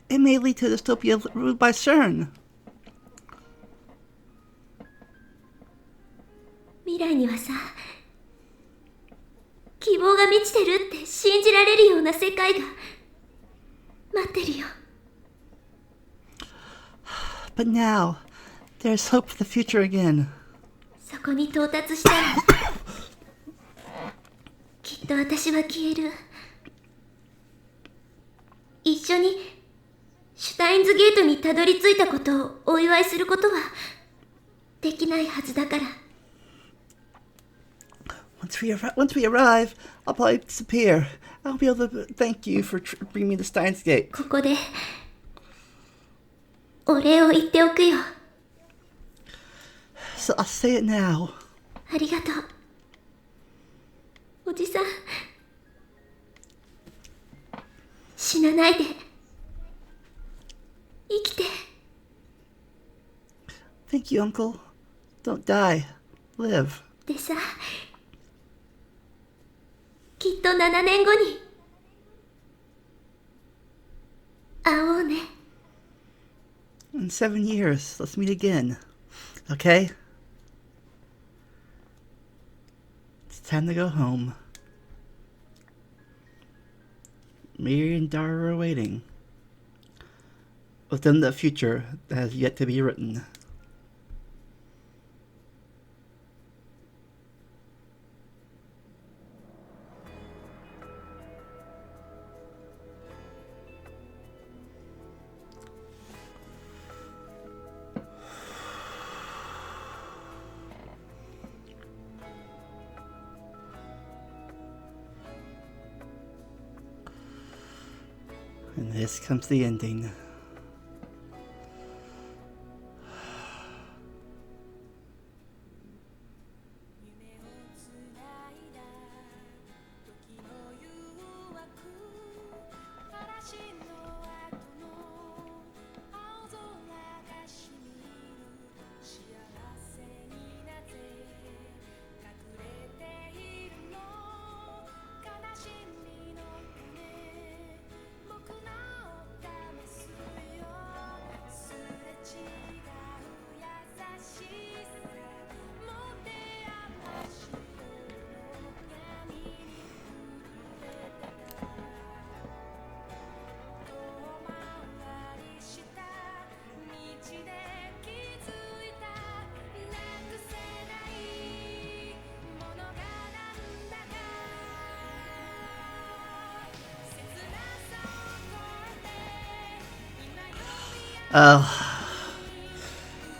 It may lead to a dystopia ruled by CERN. 未来にはさ、希望が満ちてるって信じられるような世界が待ってるよ。 But now, there's hope for the future again. そこに到達したらきっと私は消える。一緒にシュタインズゲートにたどり着いたことをお祝いすることはできないはずだから。 Once we arrive, I'll probably disappear. I'll be able to thank you for bringing me to Steins Gate. ここでお礼を言っておくよ。 So I'll say it now. ありがとう、おじさん。死なないで。生きて。 Thank you, Uncle. Don't die. Live. でさ、きっと7年後に会おうね。 In 7 years, let's meet again. Okay? It's time to go home. Miri and Dara are waiting. Within the future that has yet to be written. And this comes the ending. Oh,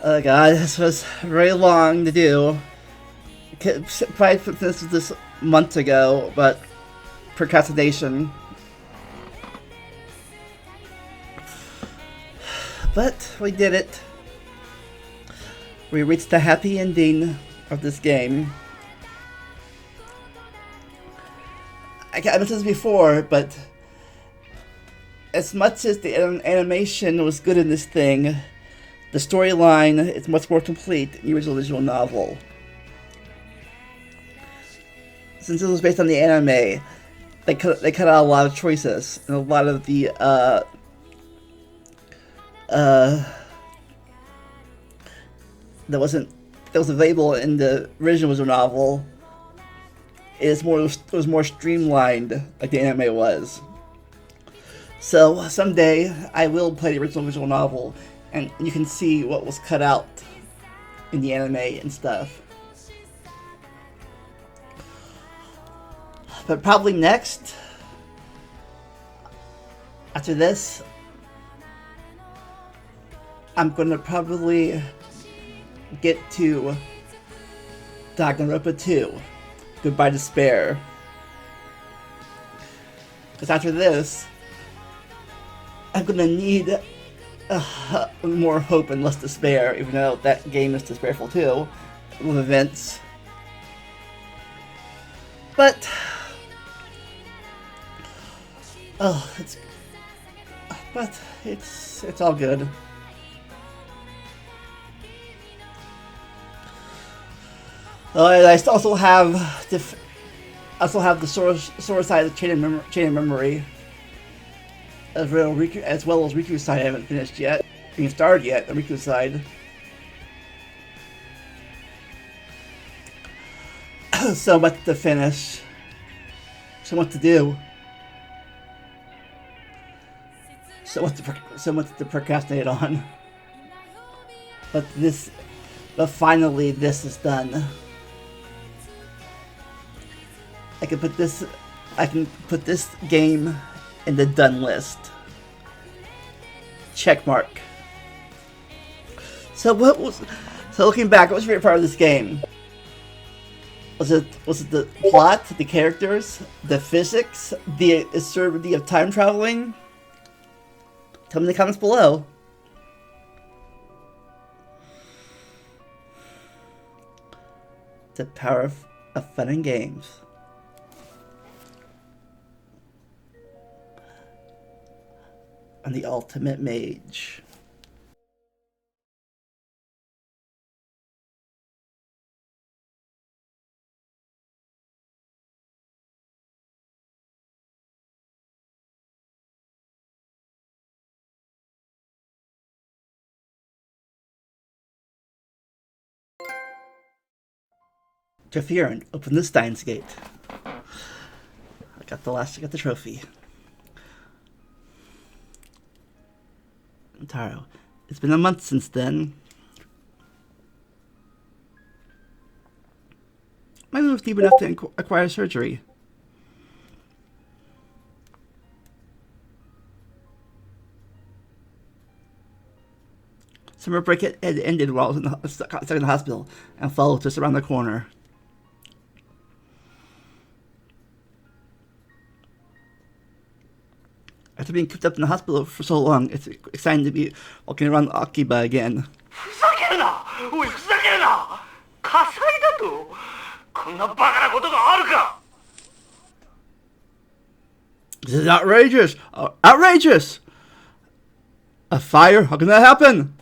oh god, this was very long to do. Probably put this months ago, but procrastination. But we did it. We reached the happy ending of this game. I've mentioned this before, but as much as the animation was good in this thing, the storyline is much more complete in the original visual novel. Since it was based on the anime, they cut out a lot of choices, and a lot of the that was available in the original visual novel. It was more streamlined, like the anime was. So someday I will play the original visual novel, and you can see what was cut out in the anime and stuff. But probably next, after this, I'm gonna probably get to Danganronpa 2, Goodbye Despair. Because after this, I'm gonna need more hope and less despair, even though that game is despairful too, with events. But it's all good. I also have the Sora side of the chain of memory, as well as Riku's side. I haven't finished yet. Even started yet. The Riku side. So much to finish. So much to do. So much to procrastinate on. But finally, this is done. I can put this game in the done list. Check mark. So looking back, what was your favorite part of this game? Was it the plot, the characters, the physics, the absurdity of time traveling? Tell me in the comments below. The power of fun and games. And the ultimate mage. Trophy earned. Open the Steins gate. I got the trophy. Taro. It's been a month since then. My move was deep enough to acquire surgery. Summer break had ended while I was stuck in the hospital and followed just around the corner. After being cooped up in the hospital for so long, it's exciting to be walking around Akiba again. ふざけるなおいふざけるな火災だとこんなバカなことがあるか This is outrageous! Outrageous! A fire? How can that happen?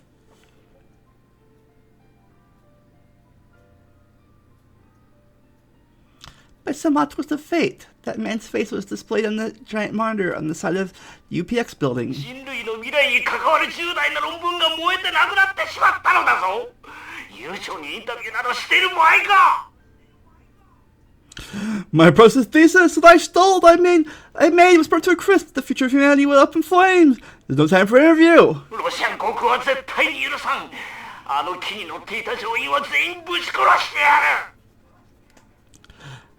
By some odd twist of fate, that man's face was displayed on the giant monitor on the side of the UPX building. 人類の未来に関わる重大な論文が燃えてなくなってしまったのだぞ悠長にインタビューなどしている場合か My process thesis that I stole, I made was burnt to a crisp. The future of humanity went up in flames. There's no time for interview. ロシアン国は絶対に許さんあの木に乗っていた乗員は全員ぶち殺してやる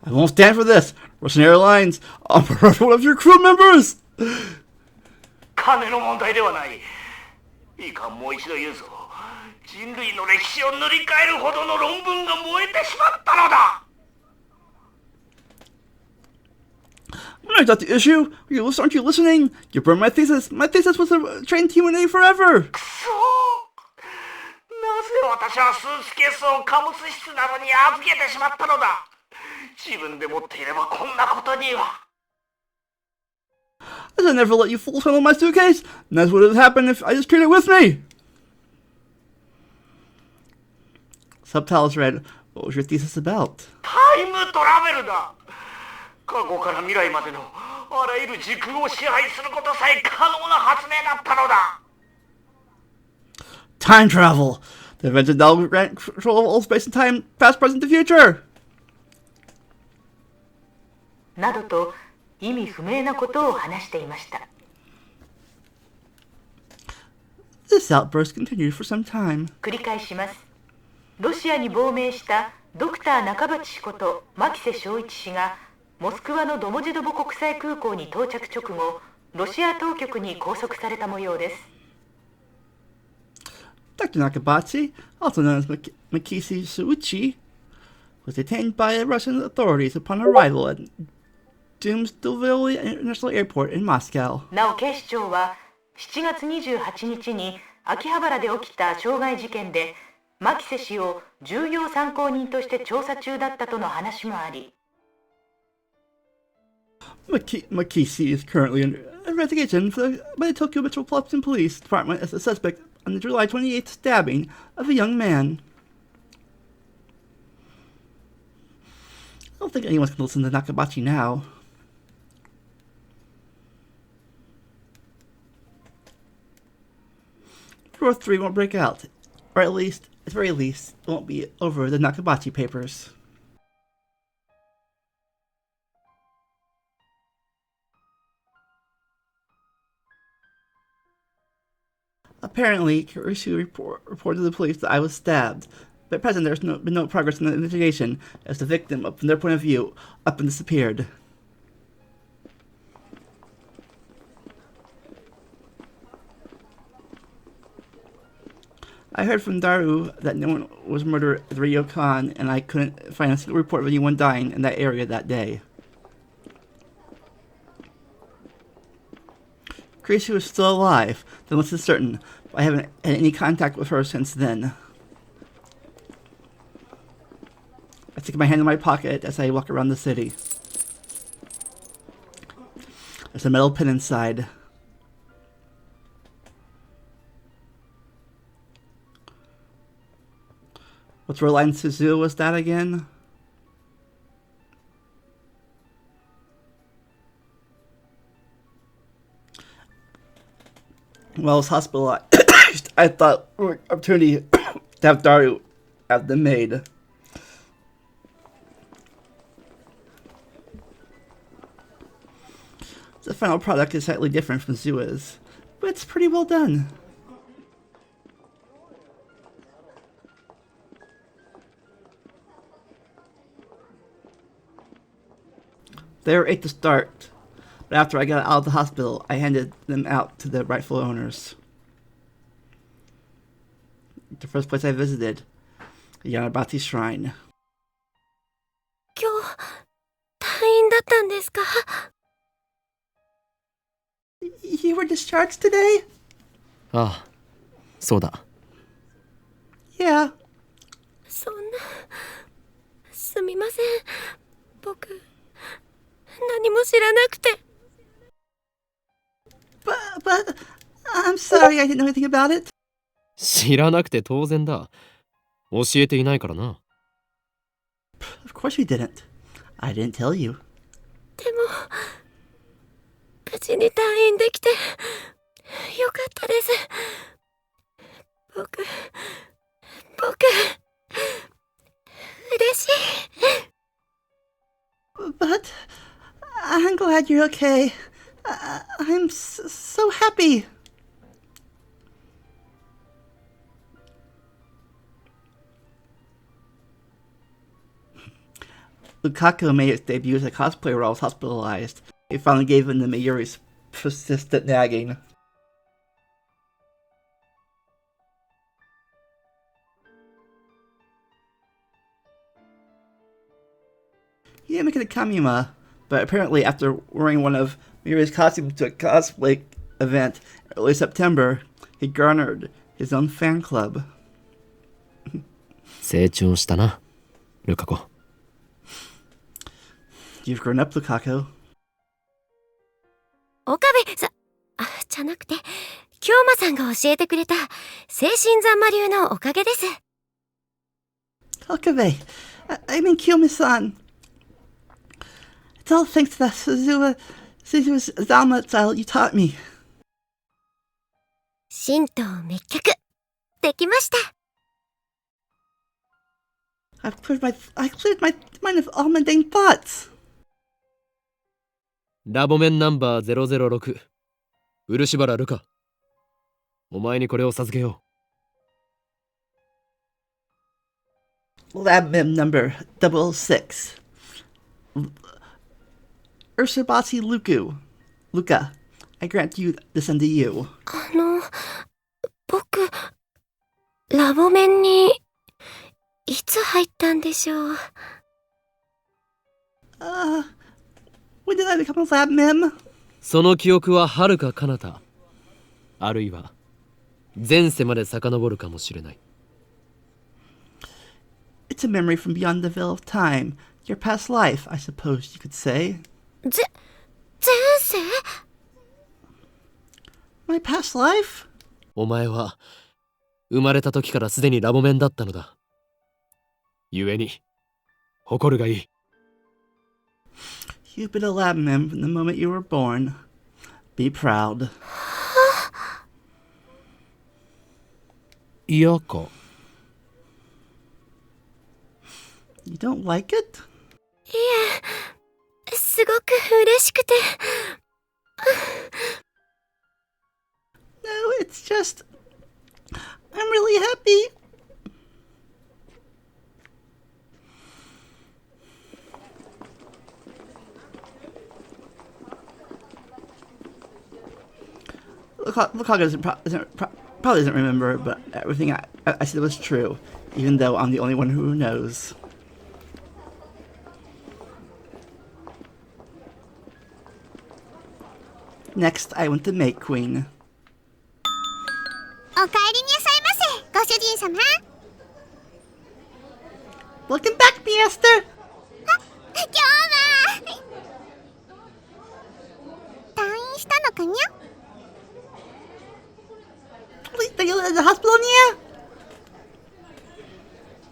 I won't stand for this. Russian Airlines, I'll murder one of your crew members. 金の問題ではないいいかもう一度言うぞ。人類の歴史を塗り替えるほどの論文が燃えてしまったのだ。When I got the issue, aren't you listening? You burned my thesis. My thesis was a train Q&A forever. くそー。なぜ私はスーツケースを貨物室などに預けてしまったのだ。自分で持っていればこんなことには。I should never let you fools handle my suitcase. And that's what would have happened if I just carried it with me. Subtitles read, what was your thesis about? タイムトラベルだ。過去から未来までのあらゆる時空を支配することさえ可能な発明だったのだ。Time travel. The invented now grant control of all space and time, past, present, and future. などと意味不明なことを話していました。This outburst continued for some time. 繰り返します。ロシアに亡命したドクター中鉢氏こと牧瀬正一氏がモスクワのドモジドボ国際空港に到着直後、ロシア当局に拘束された模様です。Dr. Nakabachi, also known as Makisi Suichi, was detained by Russian authorities upon arrival at Doomsdoville International Airport in Moscow. なお警視庁は7月28日に秋葉原で起きた傷害事件で牧瀬氏を重要参考人として調査中だったとの話もあり、Makisi is currently under investigation by the Tokyo Metropolitan Police Department as a suspect on the July 28th stabbing of a young man. I don't think anyone's going to listen to Nakabachi now. World War III won't break out, or at the very least, it won't be over the Nakabachi papers. Apparently, Kurisu reported to the police that I was stabbed, but at present there's been no progress in the investigation, as the victim, from their point of view, up and disappeared. I heard from Daru that no one was murdered at the ryokan, and I couldn't find a single report of anyone dying in that area that day. Kurisu is still alive, though this is certain, but I haven't had any contact with her since then. I stick my hand in my pocket as I walk around the city. There's a metal pin inside. Which line Suzu was that again? While I was hospitalized, I thought opportunity to have Daru have them made. The final product is slightly different from Zua's, but it's pretty well done. They were 8 to start, but after I got out of the hospital, I handed them out to the rightful owners. The first place I visited, the Yanabati Shrine. 今日、退院だったんですか? You were discharged today? ああ、そうだ。Yeah. そんな、すみません。僕、何も知らなくて。But, I'm sorry I didn't know anything about it. 知らなくて当然だ。教えていないからな。Of course you didn't. I didn't tell you. でも、無事に退院できて、よかったです。僕、嬉しい。But, I'm glad you're okay. I'm so happy. Lukaku made its debut as a cosplayer while I was hospitalized. It finally gave in to Mayuri's persistent nagging. He didn't make it a Kamima, but apparently after wearing one of Miu's costumes to a cosplay event in early September, he garnered his own fan club. 成長したな、ルカ子。You've grown up, Lukaku. 岡部さ、じゃなくて、京馬さんが教えてくれた精神残魔流のおかげです。Okabe, I mean Kyomi-san. It's all thanks to that Suzua's Zalma style you taught me. 神道滅却、できました。I cleared my mind of all mundane thoughts. ラボメンナンバー006、漆原ルカ。お前にこれを授けよう。Lab Mem number 006. Ursubasi Luca, I grant you this unto you. 僕、ラボメンに、いつ入ったんでしょう。When did I become a lab mem? その記憶は遥か彼方、あるいは前世まで遡るかもしれない。It's a memory from beyond the veil of time. Your past life, I suppose you could say. 前世？ My past life? お前は生まれた時からすでにラボメンだったのだ。故に誇るがいい。You've been a lab mem from the moment you were born. Be proud. 嫌か。You don't like it? いえ、すごく嬉しくて。No, it's just... I'm really happy. Lukaku probably doesn't remember, but everything I said was true, even though I'm the only one who knows. Next, I went to Make Queen. お帰りになさいませ、ご主人様。Welcome back, Miester! 今日は退院したのかにゃ？ Are you in the hospital,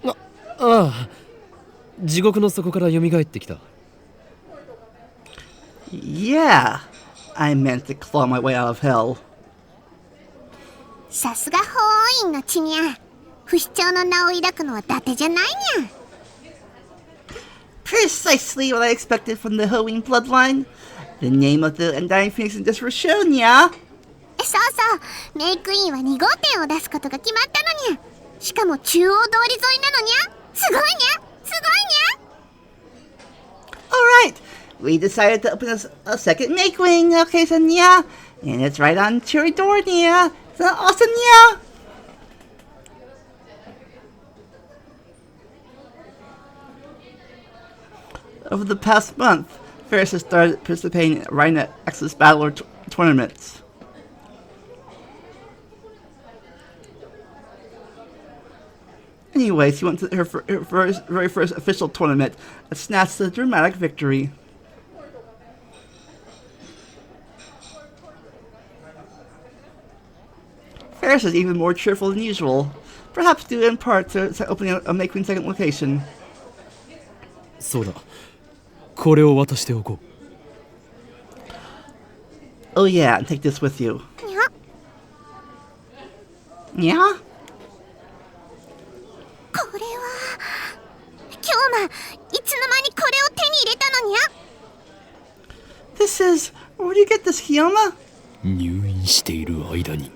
Nia? ああ、地獄の底から蘇ってきた。Yeah, I meant to claw my way out of hell. さすが法王院の血にゃ。不死鳥の名を抱くのは伊達じゃないにゃ。Precisely what I expected from the Hoenn bloodline. The name of the Undying Phoenix is just for show, Nia. そうそう、メイクインは2号店を出すことが決まったのにゃ。しかも中央通り沿いなのにゃ。すごいにゃ、すごいにゃ。 Alright, we decided to open a second Make Wing, okay, so Nia. And it's right on Cherry Door, Nia. Isn't that awesome, Nia? Over the past month, Ferris has started participating in Rhina X's Battler tournaments. Anyways, he went to her very first official tournament and snatched a dramatic victory. Ferris is even more cheerful than usual, perhaps due in part to opening a Make Queen second location. そうだ、これを渡しておこう。 Oh yeah, and take this with you. Yeah? これは京馬、いつの間にこれを手に入れたのにゃ。 This is... Where do you get this, Hyoma? 入院している間に。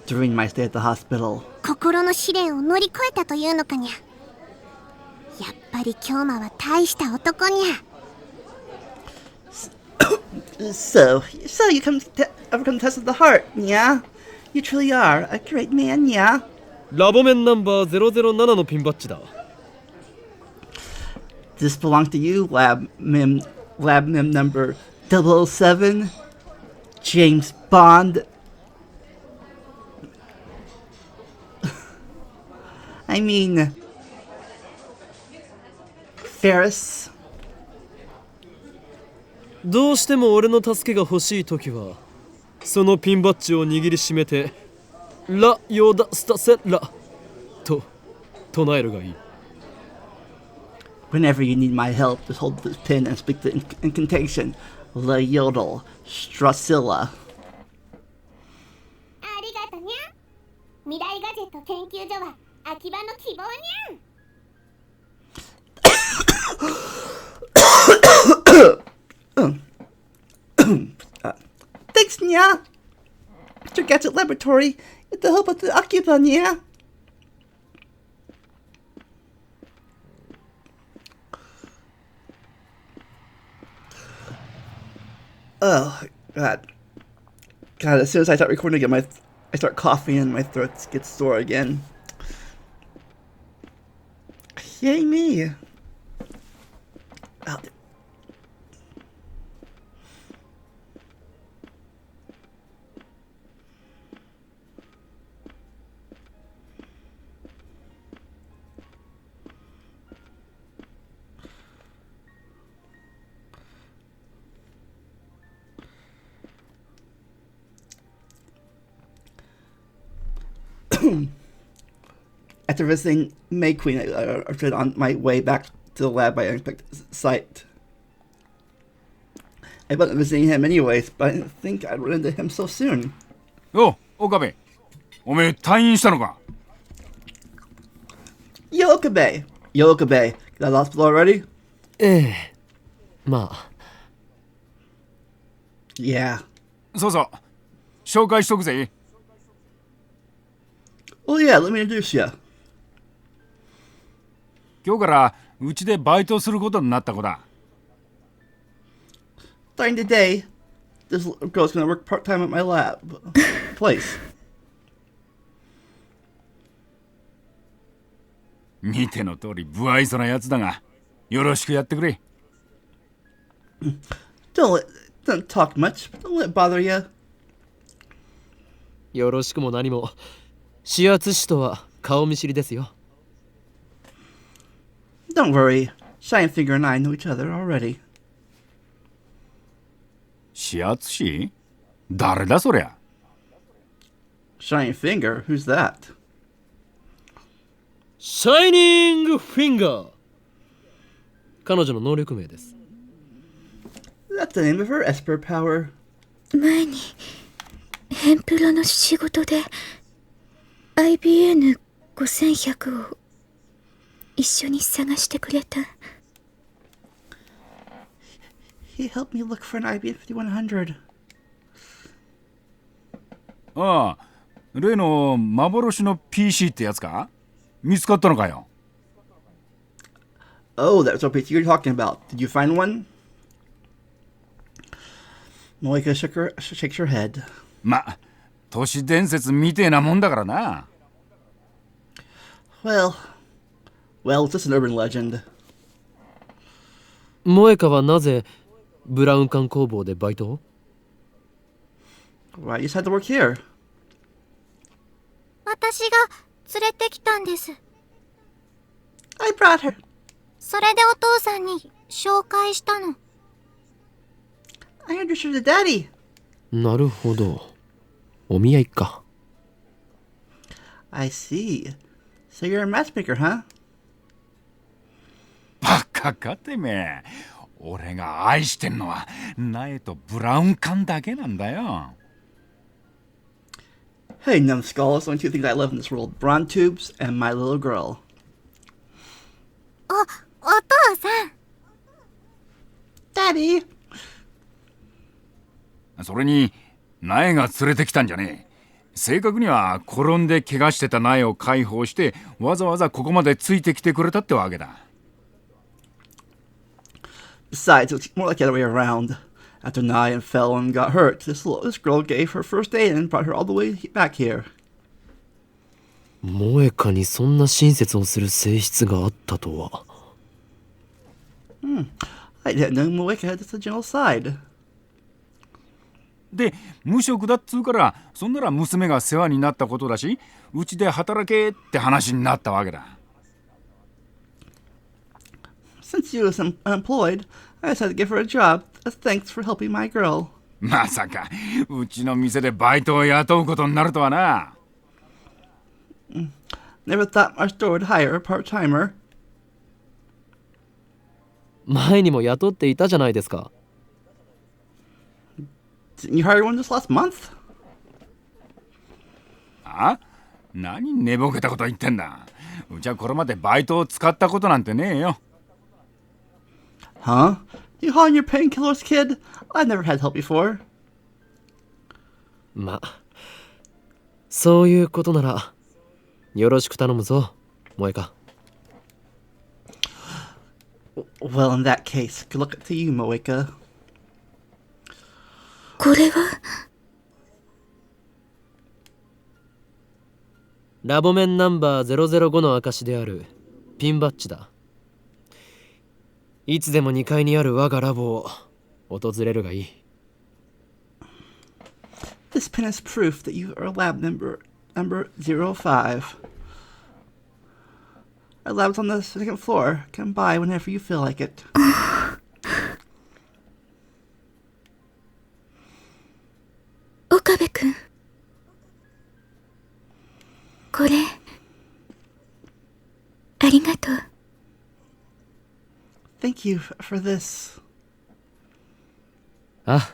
During my stay at the hospital. 心の試練を乗り越えたというのかにゃ。やっぱり京馬は大した男にゃ。So you overcome the test of the heart, yeah? You truly are a great man, yeah? ラボメンナンバー007のピンバッジだ。This belongs to you, Lab Mim number 007, James Bond. I mean, Ferris. どうしても俺の助けが欲しいときはそのピンバッジを握りしめてラ・ヨダ・スタセラと唱えるがいい。 Whenever you need my help, just hold this pin and speak the incantation. La Yodel Stracilla. ありがとにゃ。未来ガジェット研究所は秋葉の希望にゃ。Thanks, Nya. Mr. Gadget Laboratory, with the help of the Akiba, Nya. Oh, God. God, as soon as I start recording again, I start coughing and my throat gets sore again. Yay me. Oh. After visiting May Queen, I was on my way back to the lab by unexpected sight. I wasn't visiting him anyways, but I didn't think I'd run into him so soon. おう、岡部。おめえ退院したのか？ Yokabe! Yokabe, got out of the hospital already? ええ、まあ。Yeah. そうそう。紹介しとくぜ。Well, yeah, let me introduce you. 今日からうちでバイトすることになった子だ。Starting today, this girl's gonna work part-time at my lab place. 見ての通り不愛想なやつだが、よろしくやってくれ。Don't talk much, but don't let it bother you. よろしくも何も。指圧師とは顔見知りですよ。Don't worry, Shinefinger and I know each other already. 指圧師？誰だそりゃ。Shinefinger? Who's that? シャイニングフィンガー。彼女の能力名です。That's the name of her Esper power. 前にヘンプロの仕事で IBN5100 を一緒に探してくれた。He helped me look for an IBN5100. ああ、例の幻の PC ってやつか？見つかったのかよ。Oh, that's what PC you're talking about. Did you find one? Moika shakes her head. ま、都市伝説みてえなもんだからな。Well, it's just an urban legend. 萌香はなぜブラウン管工房でバイトを？ Why you just had to work here? 私が連れてきたんです。I brought her. それでお父さんに紹介したの。I introduced her to Daddy. なるほど。お見合いか。I see. So you're a matchmaker, huh? バカかてめえ。俺が愛してんのは苗とブラウン管だけなんだよ。Hey, numbskull, it's only two things I love in this world. Bron tubes and my little girl. お父さん。Daddy! それに苗が連れてきたんじゃねえ。正確には転んで怪我してた苗を解放してわざわざここまでついてきてくれたってわけだ。Besides, it's more like the other way around. After Nyan fell and got hurt, this girl gave her first aid and brought her all the way back here. 萌香にそんな親切をする性質があったとは。I didn't know Moeka had such a gentle side. で無職だっつうからそんなら娘が世話になったことだしうちで働けって話になったわけだ。Since you was unemployed, I decided to give her a job as thanks for helping my girl. まさかうちの店でバイトを雇うことになるとはな。Never thought our store would hire a part-timer. 前にも雇っていたじゃないですか。Didn't you hire one just last month? あ？何寝ぼけたこと言ってんだ。うちはこれまでバイトを使ったことなんてねえよ。Huh? You hauling your painkillers, kid? I've never had help before. ま、そういうことならよろしく頼むぞ、萌香。Well, in that case, good luck to you, Moeka. これはラボメンナンバー005の証であるピンバッジだ。いつでも2階にある我がラボを訪れるがいい。This pin is proof that you are lab number 05. Our lab's on the second floor. Come by whenever you feel like it. 岡部くん、これありがとう。Thank you for this. あ、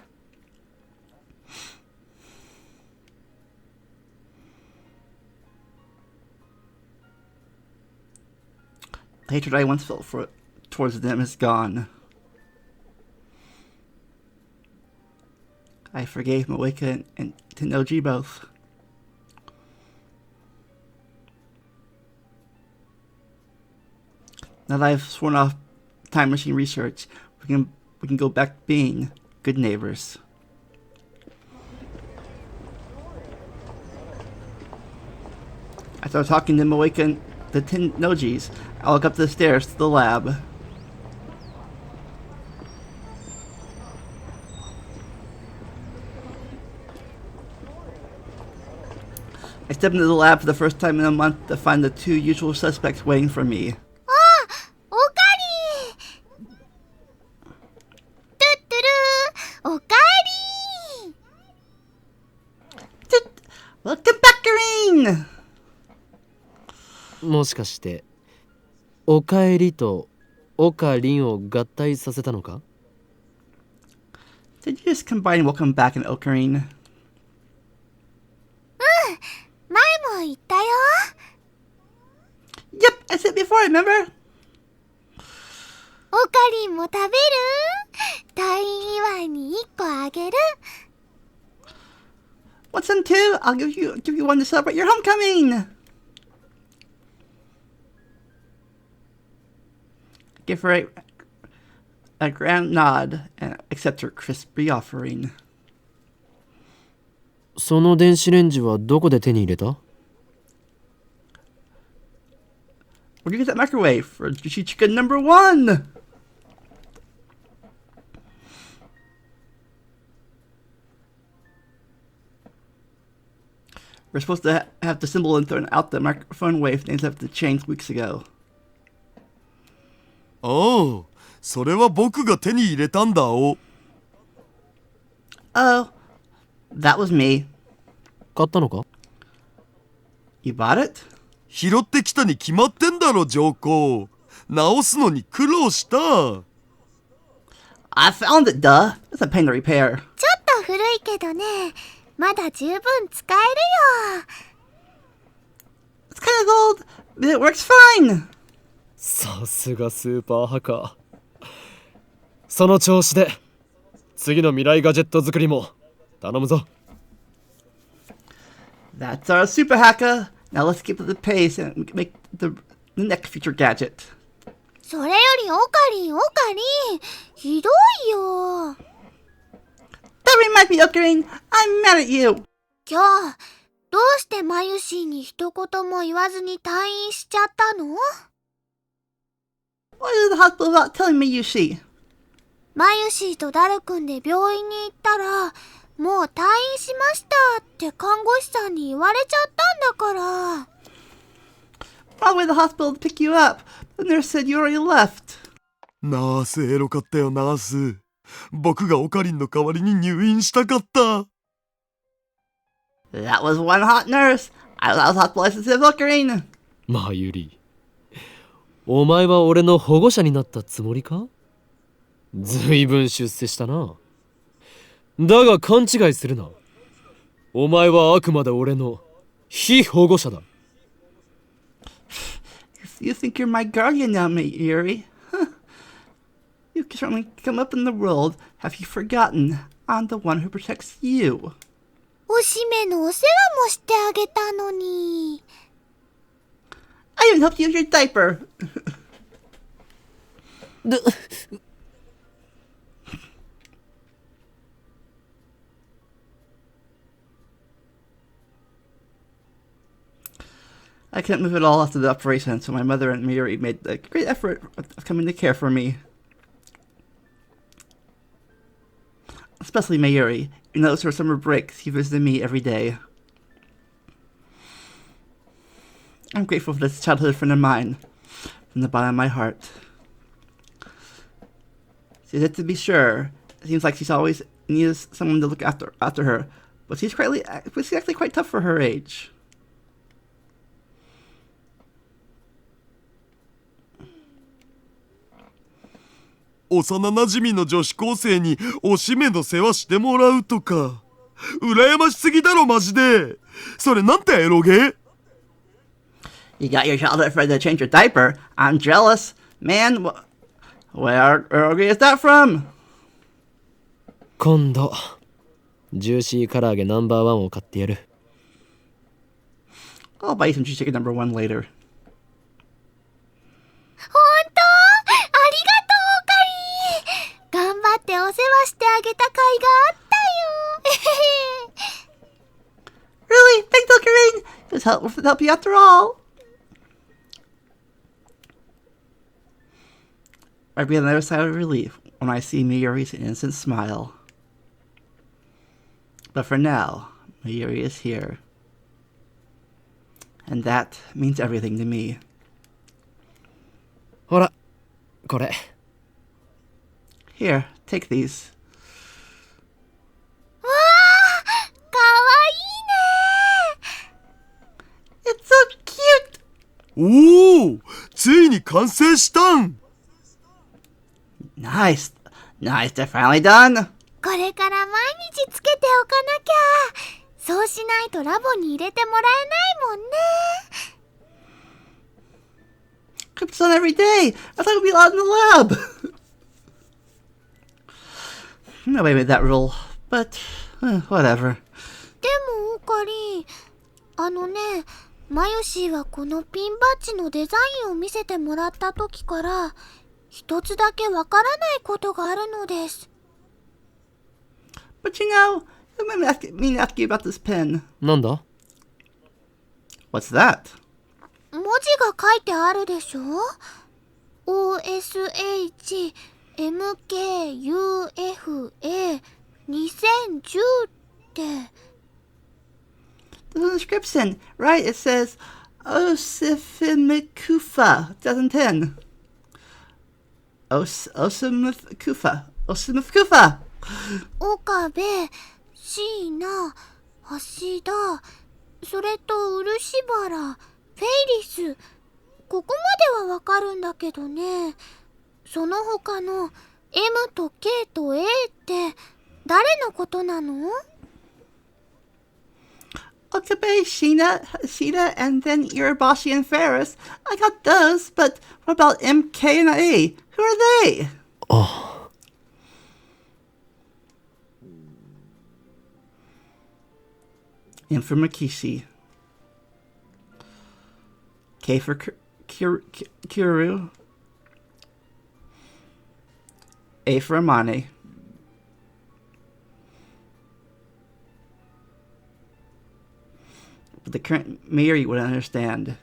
The hatred I once felt towards them is gone. I forgave Moeka and Tennoji both. Now that I've sworn off time machine research, we can go back being good neighbors. After talking to Moeka and the Tennojis, I walk up the stairs to the lab. I step into the lab for the first time in a month to find the two usual suspects waiting for me. おかりトゥットゥルー、おかえり Welcome back, Green! もしかしておかえりとおかりんを合体させたのか？ Did you just combine Welcome Back and Ocarine? 前も言ったよ。 Yep, I said it before, remember? おかりんも食べる？退院祝いに1個あげる。 Want some too? I'll give you one to celebrate your homecoming! Give her a grand nod and accept her crispy offering. その電子レンジはどこで手に入れた？ Where do you get that microwave for Juicy Chicken number 1? We're supposed to have the symbol and thrown out the microphone wave names have to change weeks ago. ああ、それは僕が手に入れたんだお。Oh, that was me. 買ったのか？ You bought it? 拾ってきたに決まってんだろ、上皇。直すのに苦労した。I found it, duh. It's a pain to repair. ちょっと古いけどね、まだ十分使えるよ。 It's kind of old, but it works fine. さすがスーパーハッカー。その調子で次の未来ガジェット作りも頼むぞ。 That's our super hacker. Now let's keep the pace and make the next future gadget. それよりオカリン、オカリン、ひどいよ。 That reminds me, Ocarine. I'm mad at you. 今日どうしてマユシーに一言も言わずに退院しちゃったの？ Why did the hospital without telling me, Yushi? マユシーとダルくんで病院に行ったら、もう退院しましたって看護師さんに言われちゃったんだから。Brought away to the hospital to pick you up. The nurse said you already left. ナースエロかったよナース。僕がオカリンの代わりに入院したかった。That was one hot nurse. I was hospitalized instead of Ocarina. マユリ、お前は俺の保護者になったつもりか？ずいぶん出世したな。だが勘違いするな。お前はあくまで俺の非保護者だ。You think you're my guardian now, Yuri? Huh. You can certainly come up in the world. Have you forgotten? I'm the one who protects you. おしめのお世話もしてあげたのに。I even helped you with your diaper. I couldn't move at all after the operation, so my mother and Miri made a great effort of coming to care for me. Especially Mayuri. Even though it was her summer breaks, he visited me every day. I'm grateful for this childhood friend of mine, from the bottom of my heart. She said to be sure, it seems like she's always needs someone to look after her, but she's actually quite tough for her age.幼馴染の女子高生におしめの世話してもらうとか羨ましすぎだろマジで。それなんてエロゲ？ You got your childhood friend to change your diaper? I'm jealous. Man, where is that from? 今度ジューシー唐揚げナンバーワンを買ってやる。I'll buy you some cheese chicken number 1 later. ほんと？ありがとう、オカリン。頑張ってお世話してあげた甲斐があったよ。Really? Thanks, Ocarina! This help you after all. I'd be on the other side of relief when I see Miyuri's innocent smile. But for now, Miyuri is here. And that means everything to me. ほら、これ。Here, take these. わあ、かわいいね。 It's so cute! おお、ついに完成したん。Nice. Nice, they're finally done. これから毎日つけておかなきゃ。そうしないとラボに入れてもらえないもんね。Could be done every day. I thought it would be allowed in the lab. Nobody made that rule, but whatever. でもオカリン、マヨシーはこのピンバッジのデザインを見せてもらった時から一つだけわからないことがあるのです。But you know, let me ask you about this pen. なんだ？ What's that? 文字が書いてあるでしょ？ OSHMKUFA2010 って。The inscription, right? It says Osifimikufa 2010. Osimikufa. Osimikufa! 岡部、椎名、橋田、それと漆原、フェイリス。ここまではわかるんだけどね。その他の M と K と A って誰のことなの？ Okabe, Shida, and then Irabashi and Ferris. I got those, but what about M, K, and A? Who are they? Oh. M for Makishi. K for Kuru. A for Amane. But the current Mary would understand.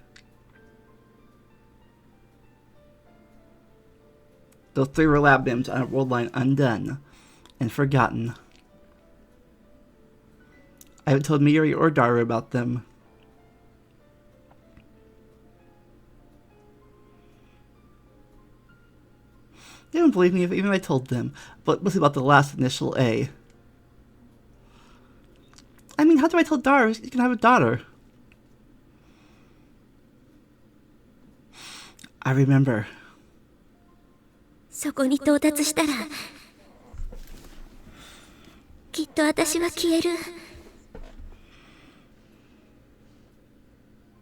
Those 3 were lab names on a world line undone and forgotten. I haven't told Miri or Daru about them. They wouldn't believe me even if I told them, but mostly about the last initial A. I mean, how do I tell Daru you can have a daughter? I remember. そこに到達したらきっと私は消える。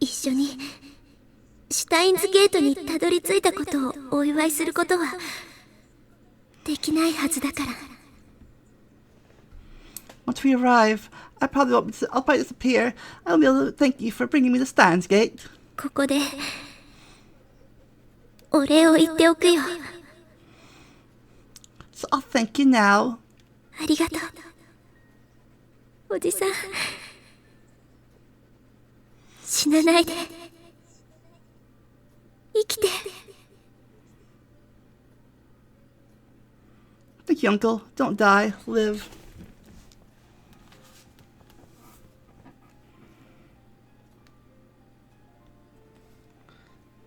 一緒にシュタインズゲートにたどり着いたことをお祝いすることはできないはずだから。 Once we arrive, I'll probably disappear. I'll be able to thank you for bringing me to Steins Gate. ここでお礼を言っておくよ。 So I'll thank you now. ありがとう。おじさん、死なないで。生きて。 Thank you, Uncle. Don't die. Live.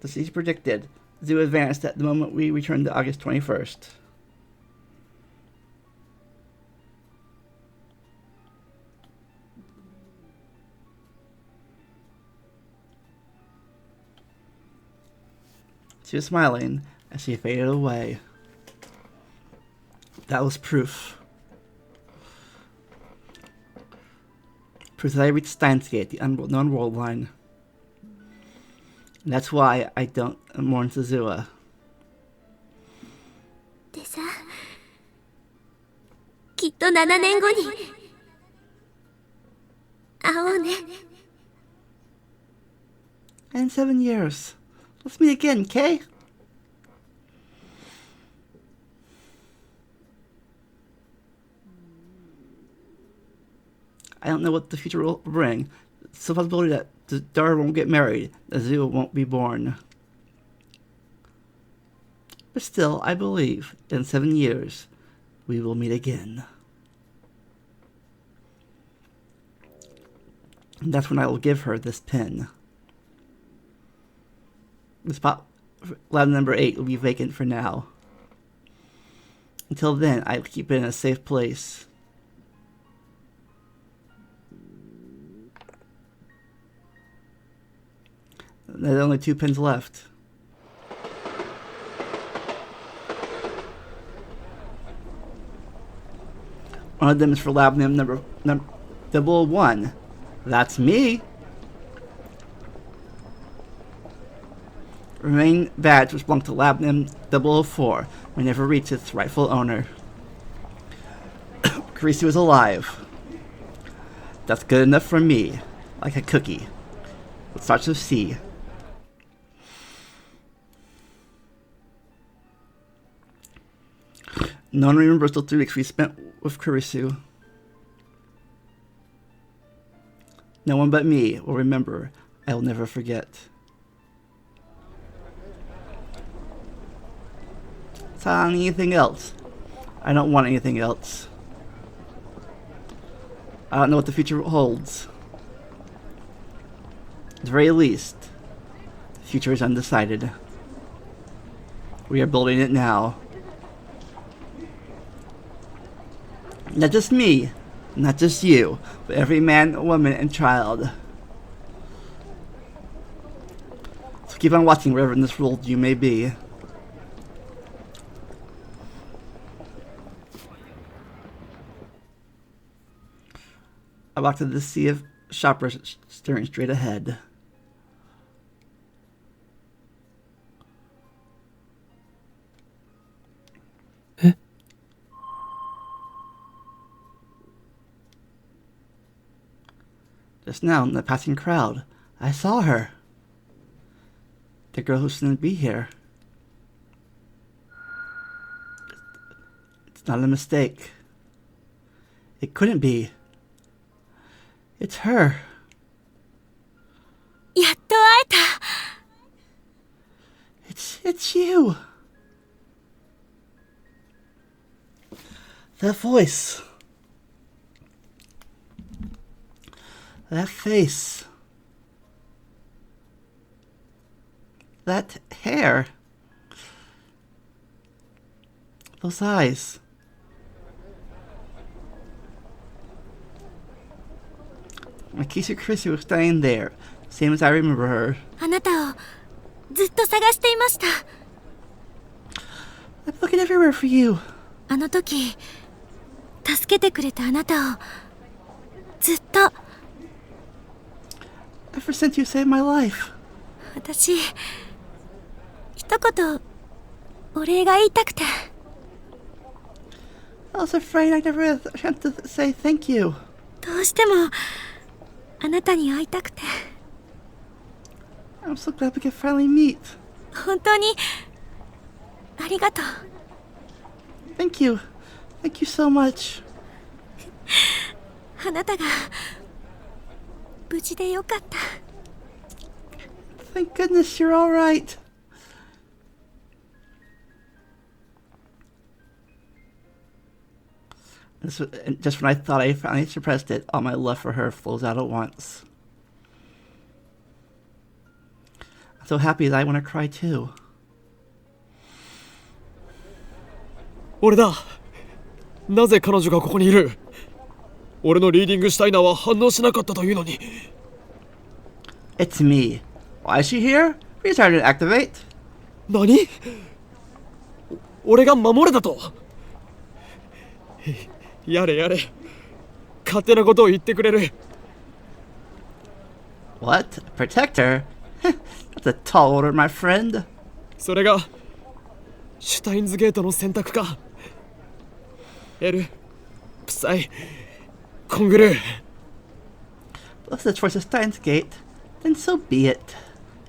Just as predicted, Zoo advanced at the moment we returned to August 21st. She was smiling as she faded away. That was proof. Proof that I reached Steins Gate, the unknown world line. And that's why I don't mourn Suzuha. でさ、きっと7年後に会おうね。 In 7 years. Let's meet again, Kay? I don't know what the future will bring. It's a possibility that Daru won't get married, that Zua won't be born. But still, I believe in 7 years we will meet again. And that's when I will give her this pin. The spot for lab number 8 will be vacant for now. Until then, I'll keep it in a safe place. There are only 2 pins left. One of them is for lab number 001. That's me. Remain badge which belonged to lab name 004 may never reach its rightful owner. Karisu is alive. That's good enough for me. Like a cookie. It starts with C. No one remembers the 3 weeks we spent with Karisu. No one but me will remember. I will never forget. It's not anything else. I don't want anything else. I don't know what the future holds. At the very least, the future is undecided. We are building it now. Not just me, not just you, but every man, woman, and child. So keep on watching wherever in this world you may be. I walked to the sea of shoppers staring straight ahead. Just now in the passing crowd, I saw her. The girl who shouldn't be here. It's not a mistake. It couldn't be. It's her. やっと会えた。 It's you. That voice. That face. That hair. Those eyes. Makisa Chrissy was standing there, same as I remember her. あなたをずっと探していました。 I'm looking everywhere for you. あの時助けてくれたあなたをずっと。 Ever since you saved my life. 私一言お礼が言いたくて。 I was afraid I never had a chance to say thank you. どうしてもあなたに会いたくて。 I'm so glad we could finally meet. 本当にありがとう。 Thank you. Thank you so much. あなたが無事でよかった。 Thank goodness you're all right. And just when I thought I finally suppressed it, all my love for her flows out at once. I'm so happy that I want to cry too. 俺だ。なぜ彼女がここにいる？俺のリーディングシュタイナーは反応しなかったというのに。 It's me. Why is she here? Retarded to activate. 何？俺が守れだと？やれやれ。勝手なことを言ってくれる。 What? Protector? That's a tall order, my friend. それがシュタインズゲートの選択か。エル、プサイ、コングルー。 If the choice of Steins Gate, then so be it.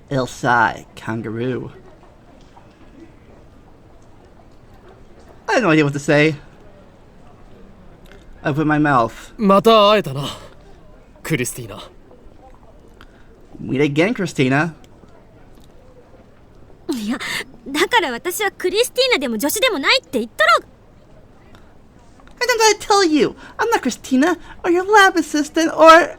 Ilsai, kangaroo. I have no idea what to say. I opened my mouth. また会えたな、クリスティーナ。 Meet again, Christina. いやだから私はクリスティーナでも女子でもないって言ったろ。 And then I tell you, I'm not Christina, or your lab assistant, or...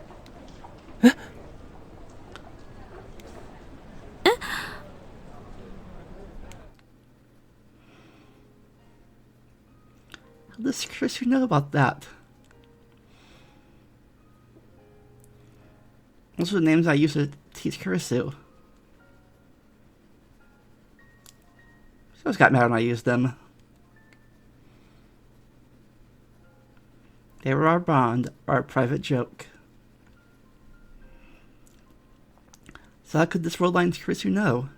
How does Chris know about that? Those are the names I used to teach Kurisu. She always got mad when I used them. They were our bond, our private joke. So how could this world line Kurisu know?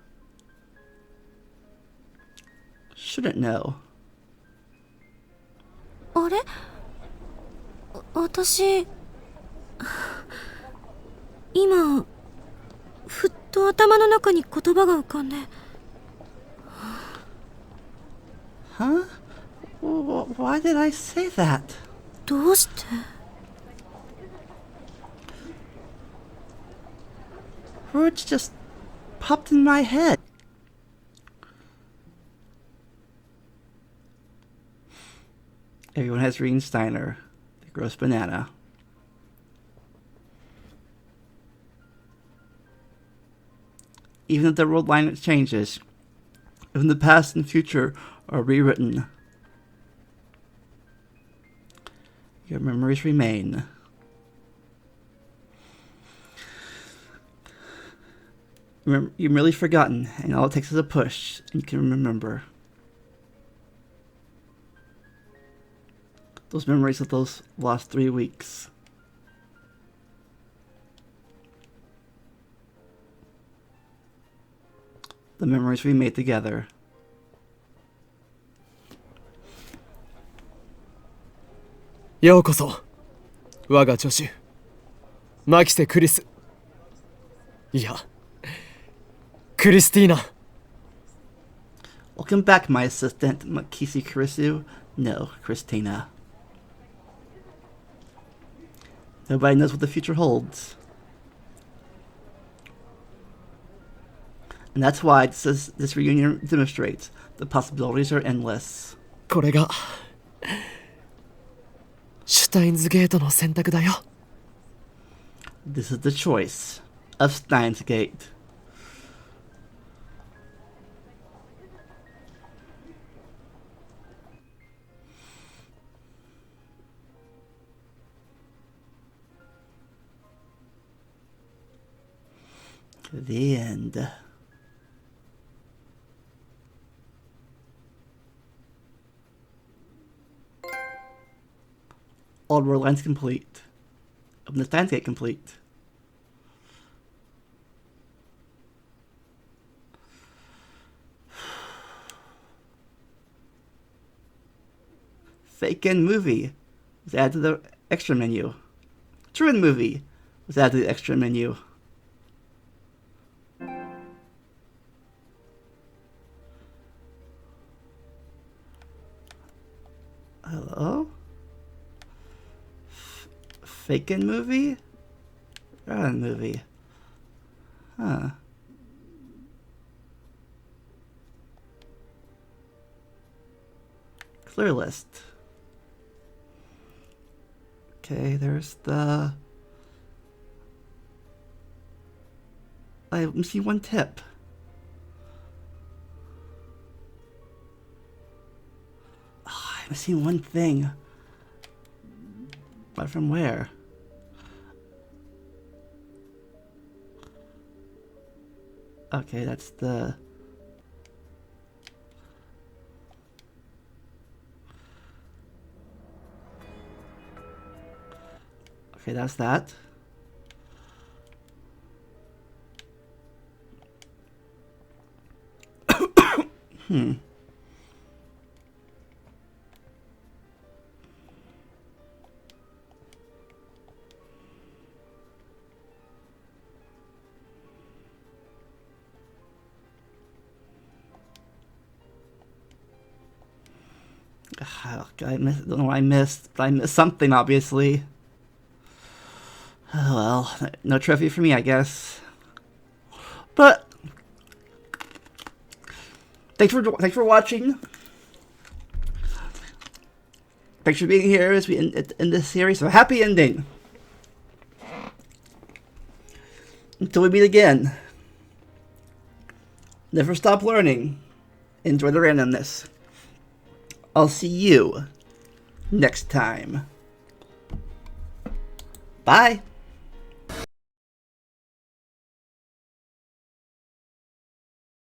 Shouldn't know. あれ私今ふっと頭の中に言葉が浮かんで。 Huh? Why did I say that? どうして？ Words just popped in my head. Everyone has reading Steiner, the gross banana. Even if the world line changes, even the past and future are rewritten, your memories remain. You're merely forgotten, and all it takes is a push, and you can remember. Those memories of those last 3 weeks. The memories we made together. ようこそ我が助手マキセ・クリス、いやクリスティーナ。 Welcome back, my assistant, Makisi Kurisu. No, Christina. Nobody knows what the future holds. And that's why this reunion demonstrates the possibilities are endless. これがシュタインズゲートの選択だよ。 This is the choice of Steins Gate. The end. Old world lines complete. Open the Steins Gate complete. Fake in movie was added to the extra menu. True in movie was added to the extra menu. Hello? Fake in movie? Run movie. Huh. Clear list. Okay, there's the... I'm missing one tip. Oh, I'm missing one thing. But from where? Okay, that's the... Okay, that's that. Don't know what I missed, but I missed something, obviously. Oh well, no trophy for me, I guess. But thanks for watching. Thanks for being here as we end this series. So happy ending. Until we meet again. Never stop learning. Enjoy the randomness. I'll see you next time. Bye.